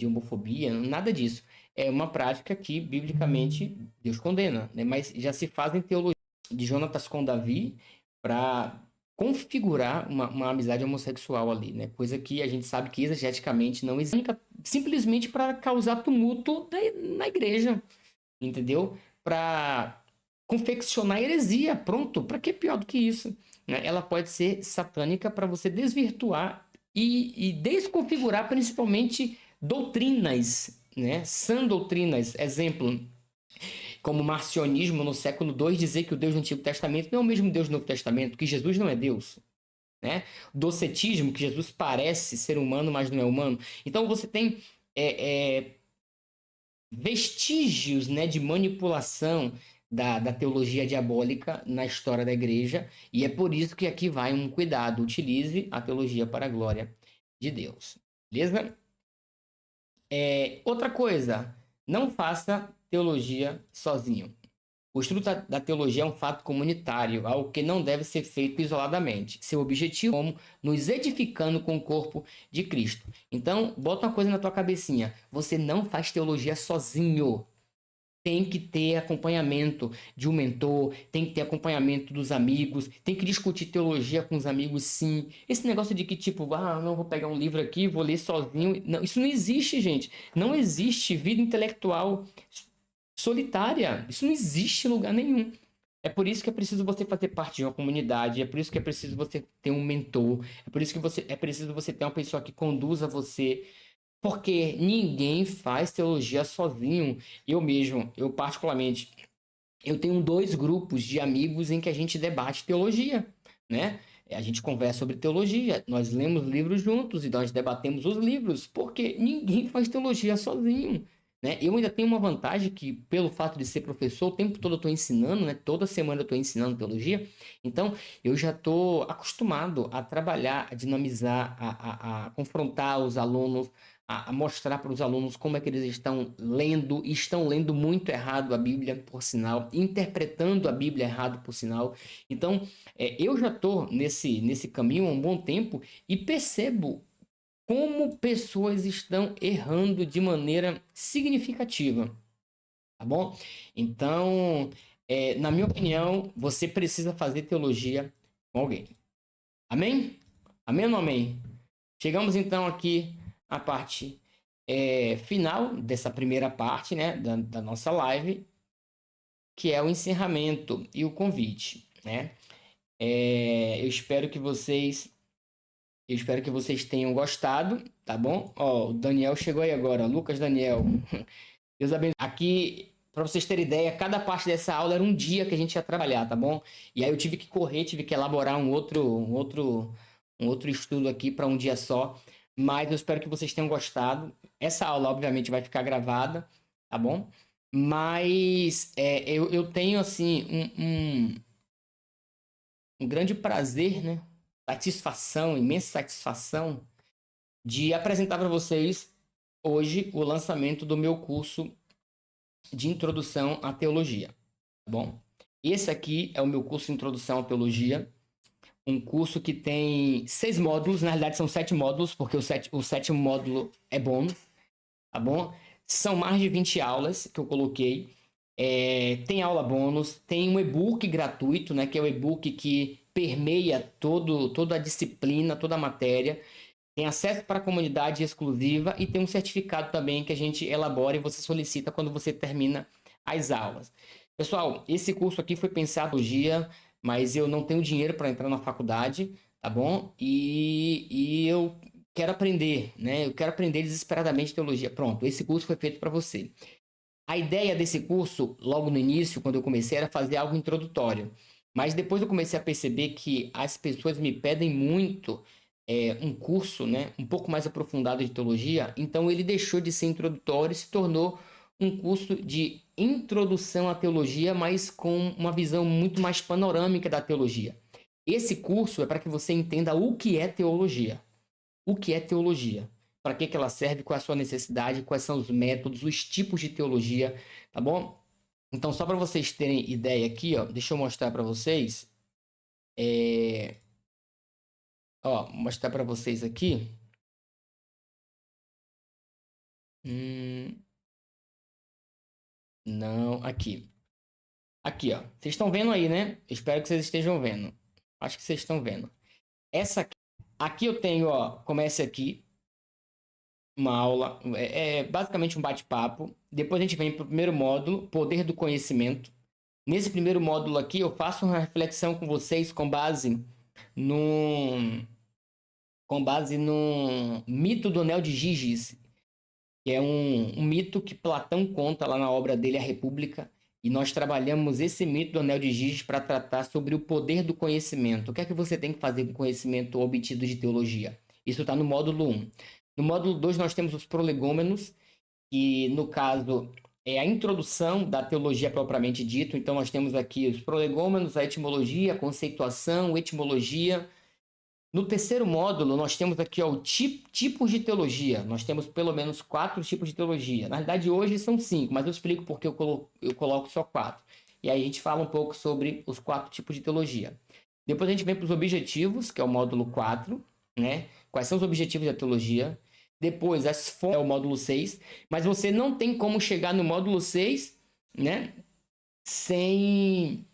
homofobia, nada disso. É uma prática que, biblicamente, Deus condena, né? Mas já se fazem teologias de Jonatas com Davi para configurar uma amizade homossexual ali, né? Coisa que a gente sabe que exegeticamente não existe, simplesmente para causar tumulto na igreja, entendeu? Para confeccionar heresia, pronto. Para que pior do que isso? Né? Ela pode ser satânica para você desvirtuar e desconfigurar principalmente doutrinas, né? Sã doutrinas, exemplo, como o marcionismo no século II dizer que o Deus do Antigo Testamento não é o mesmo Deus do Novo Testamento, que Jesus não é Deus, né? Docetismo, que Jesus parece ser humano, mas não é humano. Então você tem vestígios, né, de manipulação da teologia diabólica na história da igreja, e é por isso que aqui vai um cuidado: utilize a teologia para a glória de Deus. Beleza? Outra coisa, não faça teologia sozinho. O estudo da teologia é um fato comunitário, algo que não deve ser feito isoladamente. Seu objetivo é como nos edificando com o corpo de Cristo. Então, bota uma coisa na tua cabecinha: você não faz teologia sozinho. Tem que ter acompanhamento de um mentor, tem que ter acompanhamento dos amigos, tem que discutir teologia com os amigos, sim. Esse negócio de que, tipo, não vou pegar um livro aqui, vou ler sozinho. Não, isso não existe, gente. Não existe vida intelectual solitária. Isso não existe em lugar nenhum. É por isso que é preciso você fazer parte de uma comunidade, é por isso que é preciso você ter um mentor, é por isso que é preciso você ter uma pessoa que conduza você, porque ninguém faz teologia sozinho. Eu mesmo, eu particularmente, eu tenho 2 grupos de amigos em que a gente debate teologia, né? A gente conversa sobre teologia, nós lemos livros juntos e nós debatemos os livros, porque ninguém faz teologia sozinho, né? Eu ainda tenho uma vantagem que, pelo fato de ser professor, o tempo todo eu estou ensinando, né? Toda semana eu estou ensinando teologia, então eu já estou acostumado a trabalhar, a dinamizar, a confrontar os alunos, a mostrar para os alunos como é que eles estão lendo muito errado a Bíblia, por sinal, interpretando a Bíblia errado, por sinal. Então, eu já estou nesse caminho há um bom tempo e percebo como pessoas estão errando de maneira significativa, tá bom? Então, na minha opinião, você precisa fazer teologia com alguém. Amém? Amém ou não amém? Chegamos então aqui à parte final dessa primeira parte, né, da nossa live, que é o encerramento e o convite, né? Eu espero que vocês tenham gostado, tá bom? Ó, o Daniel chegou aí agora, Lucas Daniel. Deus abençoe. Aqui, para vocês terem ideia, cada parte dessa aula era um dia que a gente ia trabalhar, tá bom? E aí eu tive que correr, tive que elaborar um outro estudo aqui para um dia só. Mas eu espero que vocês tenham gostado. Essa aula, obviamente, vai ficar gravada, tá bom? Mas eu tenho, assim, um grande prazer, né? Satisfação, imensa satisfação de apresentar para vocês hoje o lançamento do meu curso de introdução à teologia, tá bom? Esse aqui é o meu curso de introdução à teologia, um curso que tem 6 módulos, na realidade são 7 módulos, porque o 7º módulo é bônus, tá bom? São mais de 20 aulas que eu coloquei. Tem aula bônus, tem um e-book gratuito, né? Que é o e-book que permeia toda a disciplina, toda a matéria. Tem acesso para a comunidade exclusiva e tem um certificado também que a gente elabora e você solicita quando você termina as aulas. Pessoal, esse curso aqui foi pensado hoje dia, mas eu não tenho dinheiro para entrar na faculdade, tá bom? E eu quero aprender, né? Eu quero aprender desesperadamente teologia. Pronto, esse curso foi feito para você. A ideia desse curso, logo no início, quando eu comecei, era fazer algo introdutório. Mas depois eu comecei a perceber que as pessoas me pedem muito um curso, né, um pouco mais aprofundado de teologia. Então ele deixou de ser introdutório e se tornou um curso de introdução à teologia, mas com uma visão muito mais panorâmica da teologia. Esse curso é para que você entenda o que é teologia. O que é teologia? Para que ela serve? Qual é a sua necessidade? Quais são os métodos, os tipos de teologia, tá bom? Então, só para vocês terem ideia aqui, ó, deixa eu mostrar para vocês. Mostrar para vocês aqui. Não, aqui. Aqui, ó. Vocês estão vendo aí, né? Espero que vocês estejam vendo. Acho que vocês estão vendo. Essa aqui eu tenho, ó, começa aqui uma aula, basicamente um bate-papo. Depois a gente vem para o primeiro módulo, Poder do Conhecimento. Nesse primeiro módulo aqui, eu faço uma reflexão com vocês com base no mito do Anel de Giges, que é um mito que Platão conta lá na obra dele, A República, e nós trabalhamos esse mito do Anel de Giges para tratar sobre o poder do conhecimento. O que é que você tem que fazer com o conhecimento obtido de teologia? Isso está no módulo 1. No módulo 2, nós temos os prolegômenos, que, no caso, é a introdução da teologia propriamente dito. Então, nós temos aqui os prolegômenos, a etimologia, a conceituação, etimologia. No terceiro módulo, nós temos aqui ó, tipos de teologia. Nós temos pelo menos 4 tipos de teologia. Na verdade, hoje são 5, mas eu explico porque eu coloco só 4. E aí a gente fala um pouco sobre os 4 tipos de teologia. Depois a gente vem para os objetivos, que é o módulo 4, né? Quais são os objetivos da teologia? Depois, as fontes, é o módulo 6. Mas você não tem como chegar no módulo 6, né? Sem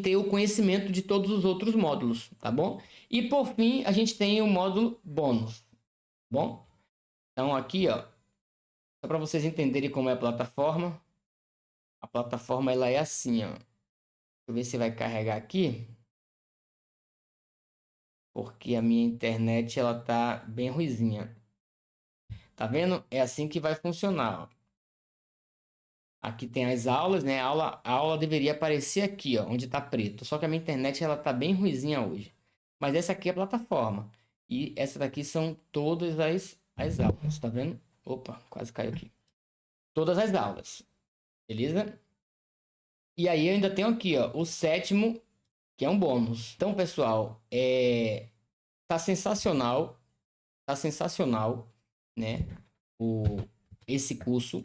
ter o conhecimento de todos os outros módulos, tá bom? E por fim, a gente tem o módulo bônus, tá bom? Então aqui, ó, só para vocês entenderem como é a plataforma. A plataforma ela é assim, ó. Deixa eu ver se vai carregar aqui. Porque a minha internet ela tá bem ruizinha. Tá vendo? É assim que vai funcionar, ó. Aqui tem as aulas, né? A aula deveria aparecer aqui, ó, onde tá preto. Só que a minha internet ela tá bem ruizinha hoje. Mas essa aqui é a plataforma. E essa daqui são todas as aulas, tá vendo? Opa, quase caiu aqui. Todas as aulas, beleza? E aí eu ainda tenho aqui, ó, o sétimo, que é um bônus. Então, pessoal, tá sensacional, né? Esse curso.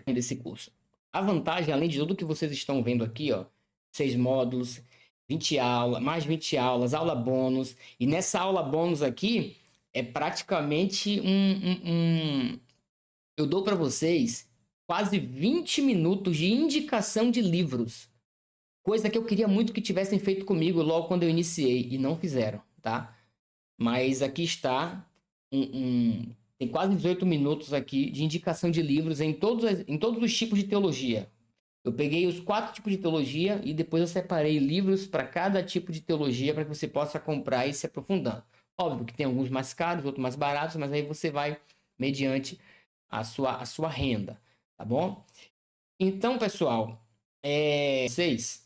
A vantagem, além de tudo que vocês estão vendo aqui, ó, 6 módulos, 20 aulas, mais 20 aulas, aula bônus. E nessa aula bônus aqui, é praticamente eu dou para vocês quase 20 minutos de indicação de livros. Coisa que eu queria muito que tivessem feito comigo logo quando eu iniciei e não fizeram, tá? Mas aqui está tem quase 18 minutos aqui de indicação de livros em todos os tipos de teologia. Eu peguei os 4 tipos de teologia e depois eu separei livros para cada tipo de teologia para que você possa comprar e se aprofundando. Óbvio que tem alguns mais caros, outros mais baratos, mas aí você vai mediante a sua renda, tá bom? Então, pessoal, vocês...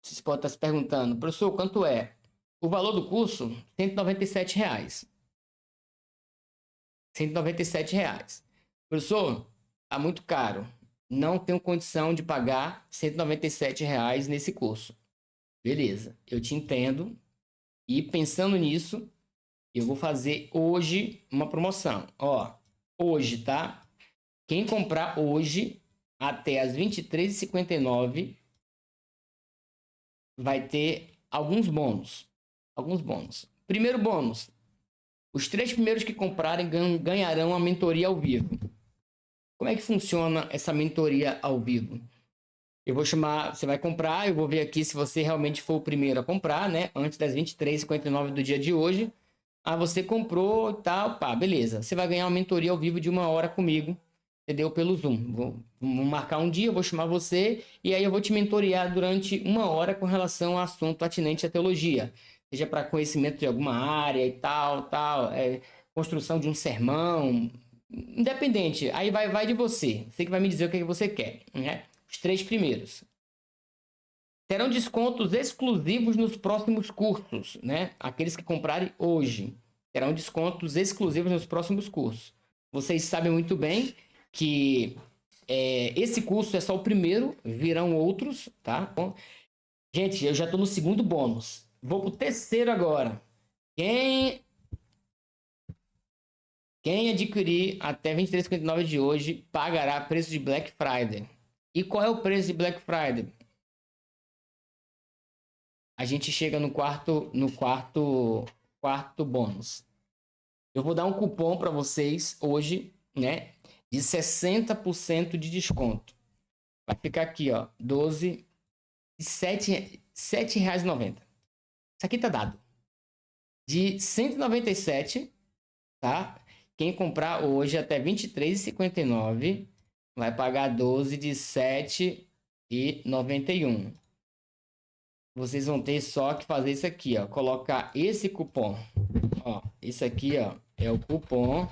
Vocês podem estar se perguntando, professor, quanto é? O valor do curso, R$ 197. R$ 197. Professor, tá muito caro. Não tenho condição de pagar R$ 197 nesse curso. Beleza, eu te entendo. E pensando nisso, eu vou fazer hoje uma promoção. Ó, hoje, tá? Quem comprar hoje, até as 23h59, vai ter alguns bônus. Alguns bônus. Primeiro bônus, Os 3 primeiros que comprarem ganharão a mentoria ao vivo. Como é que funciona essa mentoria ao vivo? Eu vou chamar, você vai comprar, eu vou ver aqui se você realmente for o primeiro a comprar, né? Antes das 23h59 do dia de hoje. Ah, você comprou e tal, pá, beleza. Você vai ganhar uma mentoria ao vivo de 1 hora comigo, entendeu? Pelo Zoom. Vou marcar um dia, eu vou chamar você e aí eu vou te mentorear durante 1 hora com relação a assunto atinente à teologia. Seja para conhecimento de alguma área e tal, construção de um sermão, independente. Aí vai de você. Você que vai me dizer o que você quer, né? Os 3 primeiros. Terão descontos exclusivos nos próximos cursos, né? Aqueles que comprarem hoje terão descontos exclusivos nos próximos cursos. Vocês sabem muito bem que esse curso é só o primeiro, virão outros, tá? Bom, gente, eu já estou no segundo bônus. Vou pro terceiro agora. Quem adquirir até 23h59 de hoje pagará preço de Black Friday. E qual é o preço de Black Friday? A gente chega no quarto bônus. Eu vou dar um cupom para vocês hoje, né? De 60% de desconto. Vai ficar aqui, ó. 12 e R$7,90. Isso aqui tá dado. De 197, tá? Quem comprar hoje até 23h59 vai pagar 12 de 7,91. Vocês vão ter só que fazer isso aqui, ó. Colocar esse cupom. Ó, esse aqui, ó, é o cupom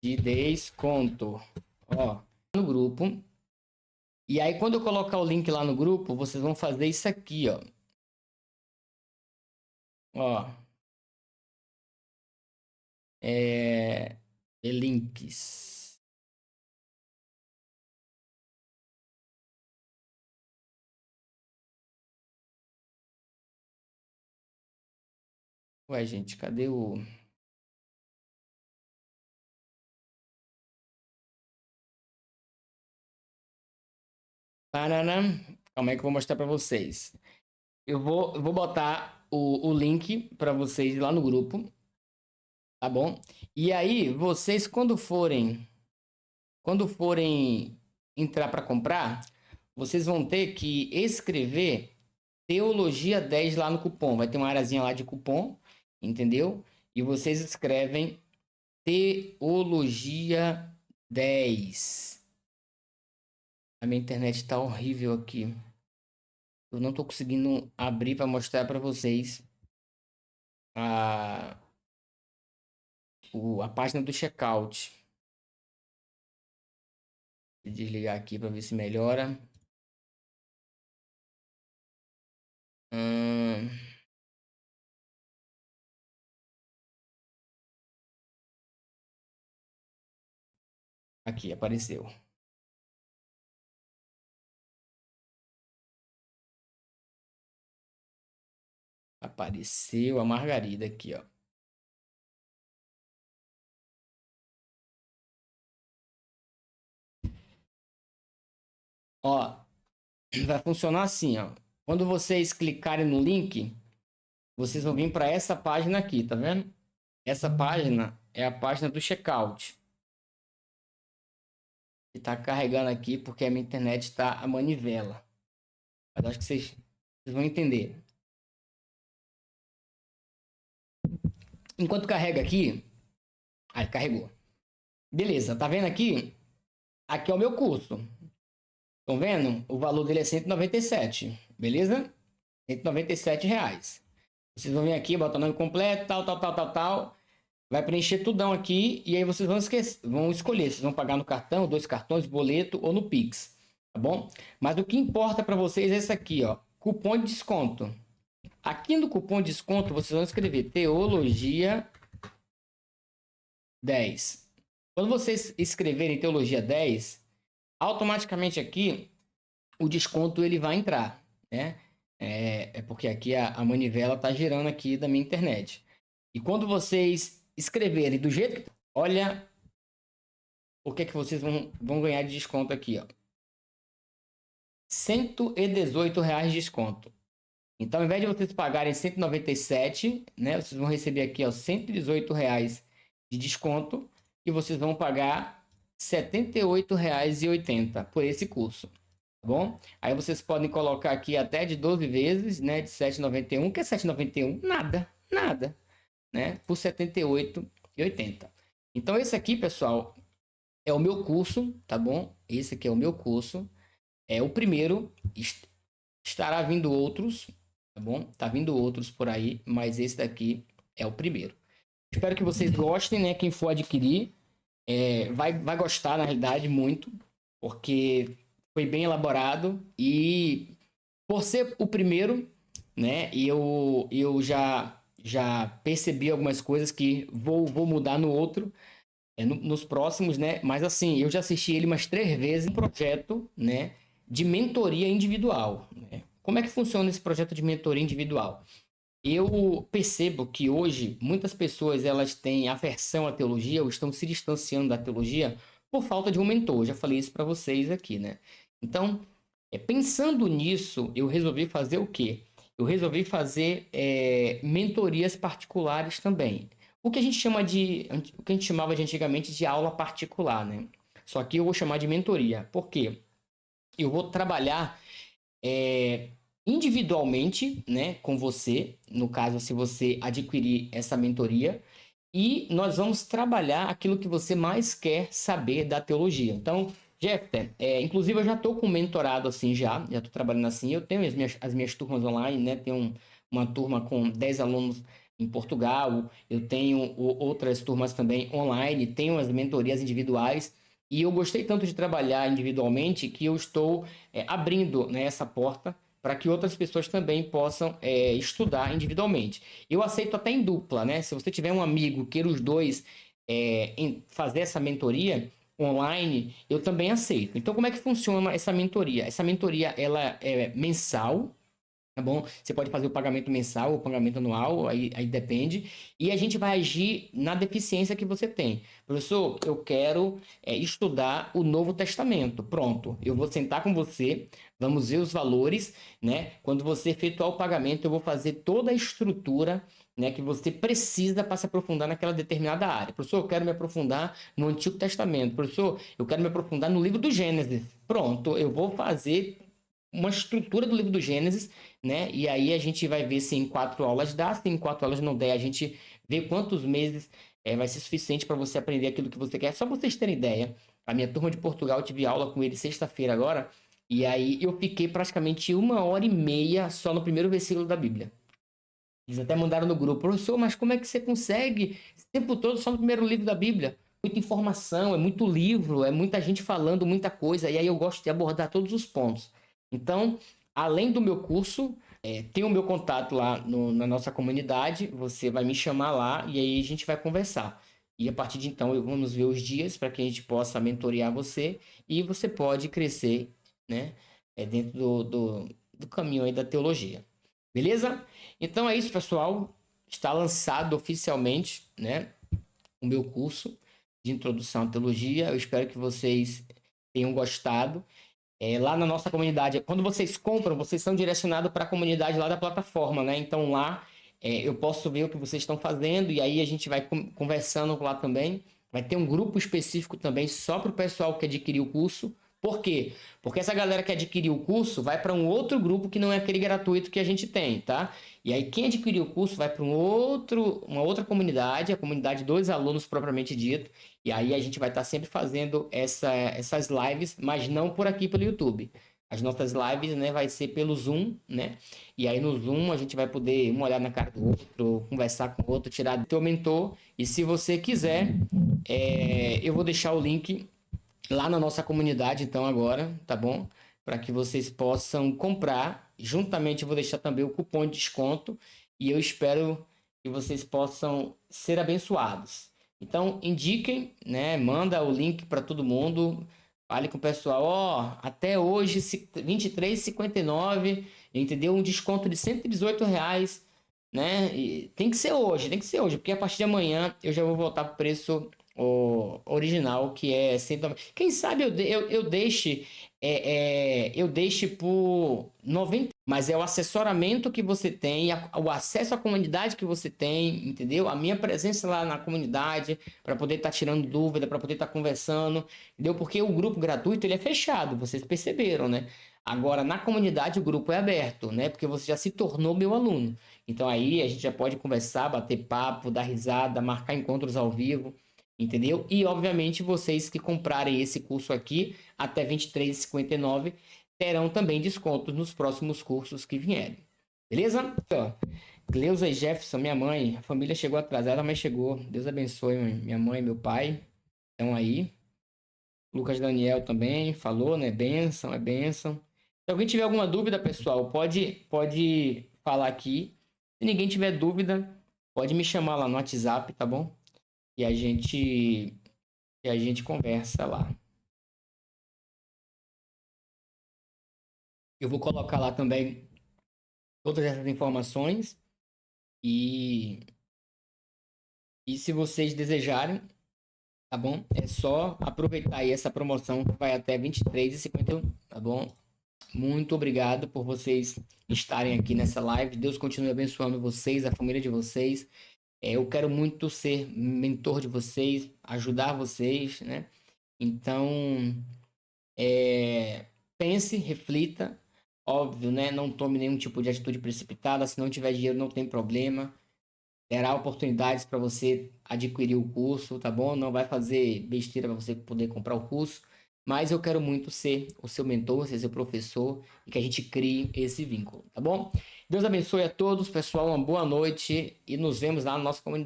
de desconto. Ó, no grupo. E aí, quando eu colocar o link lá no grupo, vocês vão fazer isso aqui, ó. Ó. Links. Ué, gente, cadê o... Paraná. Calma aí que eu vou mostrar para vocês. Eu vou botar o link para vocês lá no grupo. Tá bom? E aí, vocês quando forem entrar para comprar, vocês vão ter que escrever Teologia 10 lá no cupom. Vai ter uma arazinha lá de cupom, entendeu? E vocês escrevem Teologia 10. A minha internet tá horrível aqui. Eu não tô conseguindo abrir para mostrar para vocês a página do checkout. Vou desligar aqui para ver se melhora. Aqui, apareceu. Apareceu a Margarida aqui, ó. Ó, vai funcionar assim, ó. Quando vocês clicarem no link, vocês vão vir para essa página aqui, tá vendo? Essa página é a página do checkout. E tá carregando aqui porque a minha internet está a manivela. Mas acho que vocês vão entender. Enquanto carrega aqui, aí carregou. Beleza, tá vendo aqui? Aqui é o meu curso. Estão vendo? O valor dele é 197, beleza? R$197. Vocês vão vir aqui, botar o nome completo, tal. Vai preencher tudão aqui e aí vocês vão escolher. Vocês vão pagar no cartão, 2 cartões, boleto ou no Pix, tá bom? Mas o que importa para vocês é esse aqui, ó. Cupom de desconto. Aqui no cupom de desconto vocês vão escrever Teologia 10. Quando vocês escreverem Teologia 10, automaticamente aqui o desconto ele vai entrar, né? É porque aqui a manivela tá girando aqui da minha internet. E quando vocês escreverem do jeito que... Olha o que vocês vão ganhar de desconto aqui, ó. R$118 de desconto. Então, ao invés de vocês pagarem 197, né, vocês vão receber aqui, ó, R$ 118 de desconto e vocês vão pagar R$ 78,80 por esse curso, tá bom? Aí vocês podem colocar aqui até de 12 vezes, né, de 7,91, que é 7,91, nada, né, por R$ 78,80. Então, esse aqui, pessoal, é o meu curso, tá bom? Esse aqui é o meu curso, é o primeiro, estará vindo outros, tá bom? Tá vindo outros por aí, mas esse daqui é o primeiro. Espero que vocês gostem, né? Quem for adquirir, vai gostar, na realidade, muito, porque foi bem elaborado e por ser o primeiro, né? E eu já percebi algumas coisas que vou mudar no outro, nos próximos, né? Mas assim, eu já assisti ele umas 3 vezes, um projeto, né? De mentoria individual, né? Como é que funciona esse projeto de mentoria individual? Eu percebo que hoje muitas pessoas elas têm aversão à teologia ou estão se distanciando da teologia por falta de um mentor. Eu já falei isso para vocês aqui, né? Então, pensando nisso, eu resolvi fazer o quê? Eu resolvi fazer mentorias particulares também. O que a gente chamava de antigamente de aula particular, né? Só que eu vou chamar de mentoria. Por quê? Eu vou trabalhar individualmente, né, com você, no caso, se você adquirir essa mentoria, e nós vamos trabalhar aquilo que você mais quer saber da teologia. Então, Jefter, inclusive eu já estou com mentorado assim já estou trabalhando assim, eu tenho as minhas turmas online, né, tenho uma turma com 10 alunos em Portugal, eu tenho outras turmas também online, tenho as mentorias individuais, e eu gostei tanto de trabalhar individualmente que eu estou abrindo, né, essa porta para que outras pessoas também possam estudar individualmente. Eu aceito até em dupla, né? Se você tiver um amigo, queira os dois fazer essa mentoria online, eu também aceito. Então, como é que funciona essa mentoria? Essa mentoria, ela é mensal, tá bom? Você pode fazer o pagamento mensal ou pagamento anual, aí depende. E a gente vai agir na deficiência que você tem. Professor, eu quero estudar o Novo Testamento. Pronto, eu vou sentar com você, vamos ver os valores, né? Quando você efetuar o pagamento, eu vou fazer toda a estrutura, né, que você precisa para se aprofundar naquela determinada área. Professor, eu quero me aprofundar no Antigo Testamento. Professor, eu quero me aprofundar no livro do Gênesis. Pronto, eu vou fazer uma estrutura do livro do Gênesis, né? E aí a gente vai ver se em 4 aulas dá, se em 4 aulas não der, a gente vê quantos meses vai ser suficiente para você aprender aquilo que você quer. Só para vocês terem ideia, a minha turma de Portugal, eu tive aula com ele sexta-feira agora, e aí eu fiquei praticamente 1h30 só no primeiro versículo da Bíblia. Eles até mandaram no grupo, professor, mas como é que você consegue esse tempo todo só no primeiro livro da Bíblia? Muita informação, é muito livro, é muita gente falando muita coisa, e aí eu gosto de abordar todos os pontos. Então, além do meu curso, tem o meu contato lá na nossa comunidade, você vai me chamar lá e aí a gente vai conversar. E a partir de então, vamos ver os dias para que a gente possa mentorear você e você pode crescer, né, dentro do caminho aí da teologia. Beleza? Então é isso, pessoal. Está lançado oficialmente, né, o meu curso de introdução à teologia. Eu espero que vocês tenham gostado. Lá na nossa comunidade, quando vocês compram, vocês são direcionados para a comunidade lá da plataforma, né? Então lá eu posso ver o que vocês estão fazendo e aí a gente vai conversando lá também. Vai ter um grupo específico também só para o pessoal que adquiriu o curso. Por quê? Porque essa galera que adquiriu o curso vai para um outro grupo que não é aquele gratuito que a gente tem, tá? E aí quem adquiriu o curso vai para uma outra comunidade, a comunidade dos alunos propriamente dito. E aí a gente vai estar sempre fazendo essas lives, mas não por aqui pelo YouTube. As nossas lives, né, vai ser pelo Zoom, né? E aí no Zoom a gente vai poder um olhar na cara do outro, conversar com o outro, tirar do teu mentor. E se você quiser, eu vou deixar o link lá na nossa comunidade, então, agora, tá bom? Para que vocês possam comprar. Juntamente, eu vou deixar também o cupom de desconto. E eu espero que vocês possam ser abençoados. Então, indiquem, né? Manda o link para todo mundo. Fale com o pessoal. Ó, até hoje, R$ 23,59. Entendeu? Um desconto de R$ 118, né? E tem que ser hoje, porque a partir de amanhã eu já vou voltar para o preço o original, que é 190. Quem sabe eu deixe por 90, mas é o assessoramento que você tem, o acesso à comunidade que você tem, entendeu? A minha presença lá na comunidade, para poder estar tirando dúvida, para poder estar conversando, entendeu? Porque o grupo gratuito, ele é fechado, vocês perceberam, né? Agora, na comunidade, o grupo é aberto, né? Porque você já se tornou meu aluno. Então, aí a gente já pode conversar, bater papo, dar risada, marcar encontros ao vivo, entendeu? E, obviamente, vocês que comprarem esse curso aqui, até R$ 23,59, terão também descontos nos próximos cursos que vierem. Beleza? Ó, Cleusa e Jefferson, minha mãe, a família chegou atrasada, mas chegou. Deus abençoe minha mãe e meu pai. Estão aí. Lucas Daniel também falou, né? Benção, é benção. Se alguém tiver alguma dúvida, pessoal, pode falar aqui. Se ninguém tiver dúvida, pode me chamar lá no WhatsApp, tá bom? E a gente conversa lá. Eu vou colocar lá também todas essas informações e se vocês desejarem, tá bom? É só aproveitar aí essa promoção que vai até 23,51, tá bom? Muito obrigado por vocês estarem aqui nessa live. Deus continue abençoando vocês, a família de vocês. Eu quero muito ser mentor de vocês, ajudar vocês, né? Então, pense, reflita. Óbvio, né? Não tome nenhum tipo de atitude precipitada. Se não tiver dinheiro, não tem problema. Terá oportunidades para você adquirir o curso, tá bom? Não vai fazer besteira para você poder comprar o curso. Mas eu quero muito ser o seu mentor, ser seu professor e que a gente crie esse vínculo, tá bom? Deus abençoe a todos, pessoal. Uma boa noite e nos vemos lá na nossa comunidade.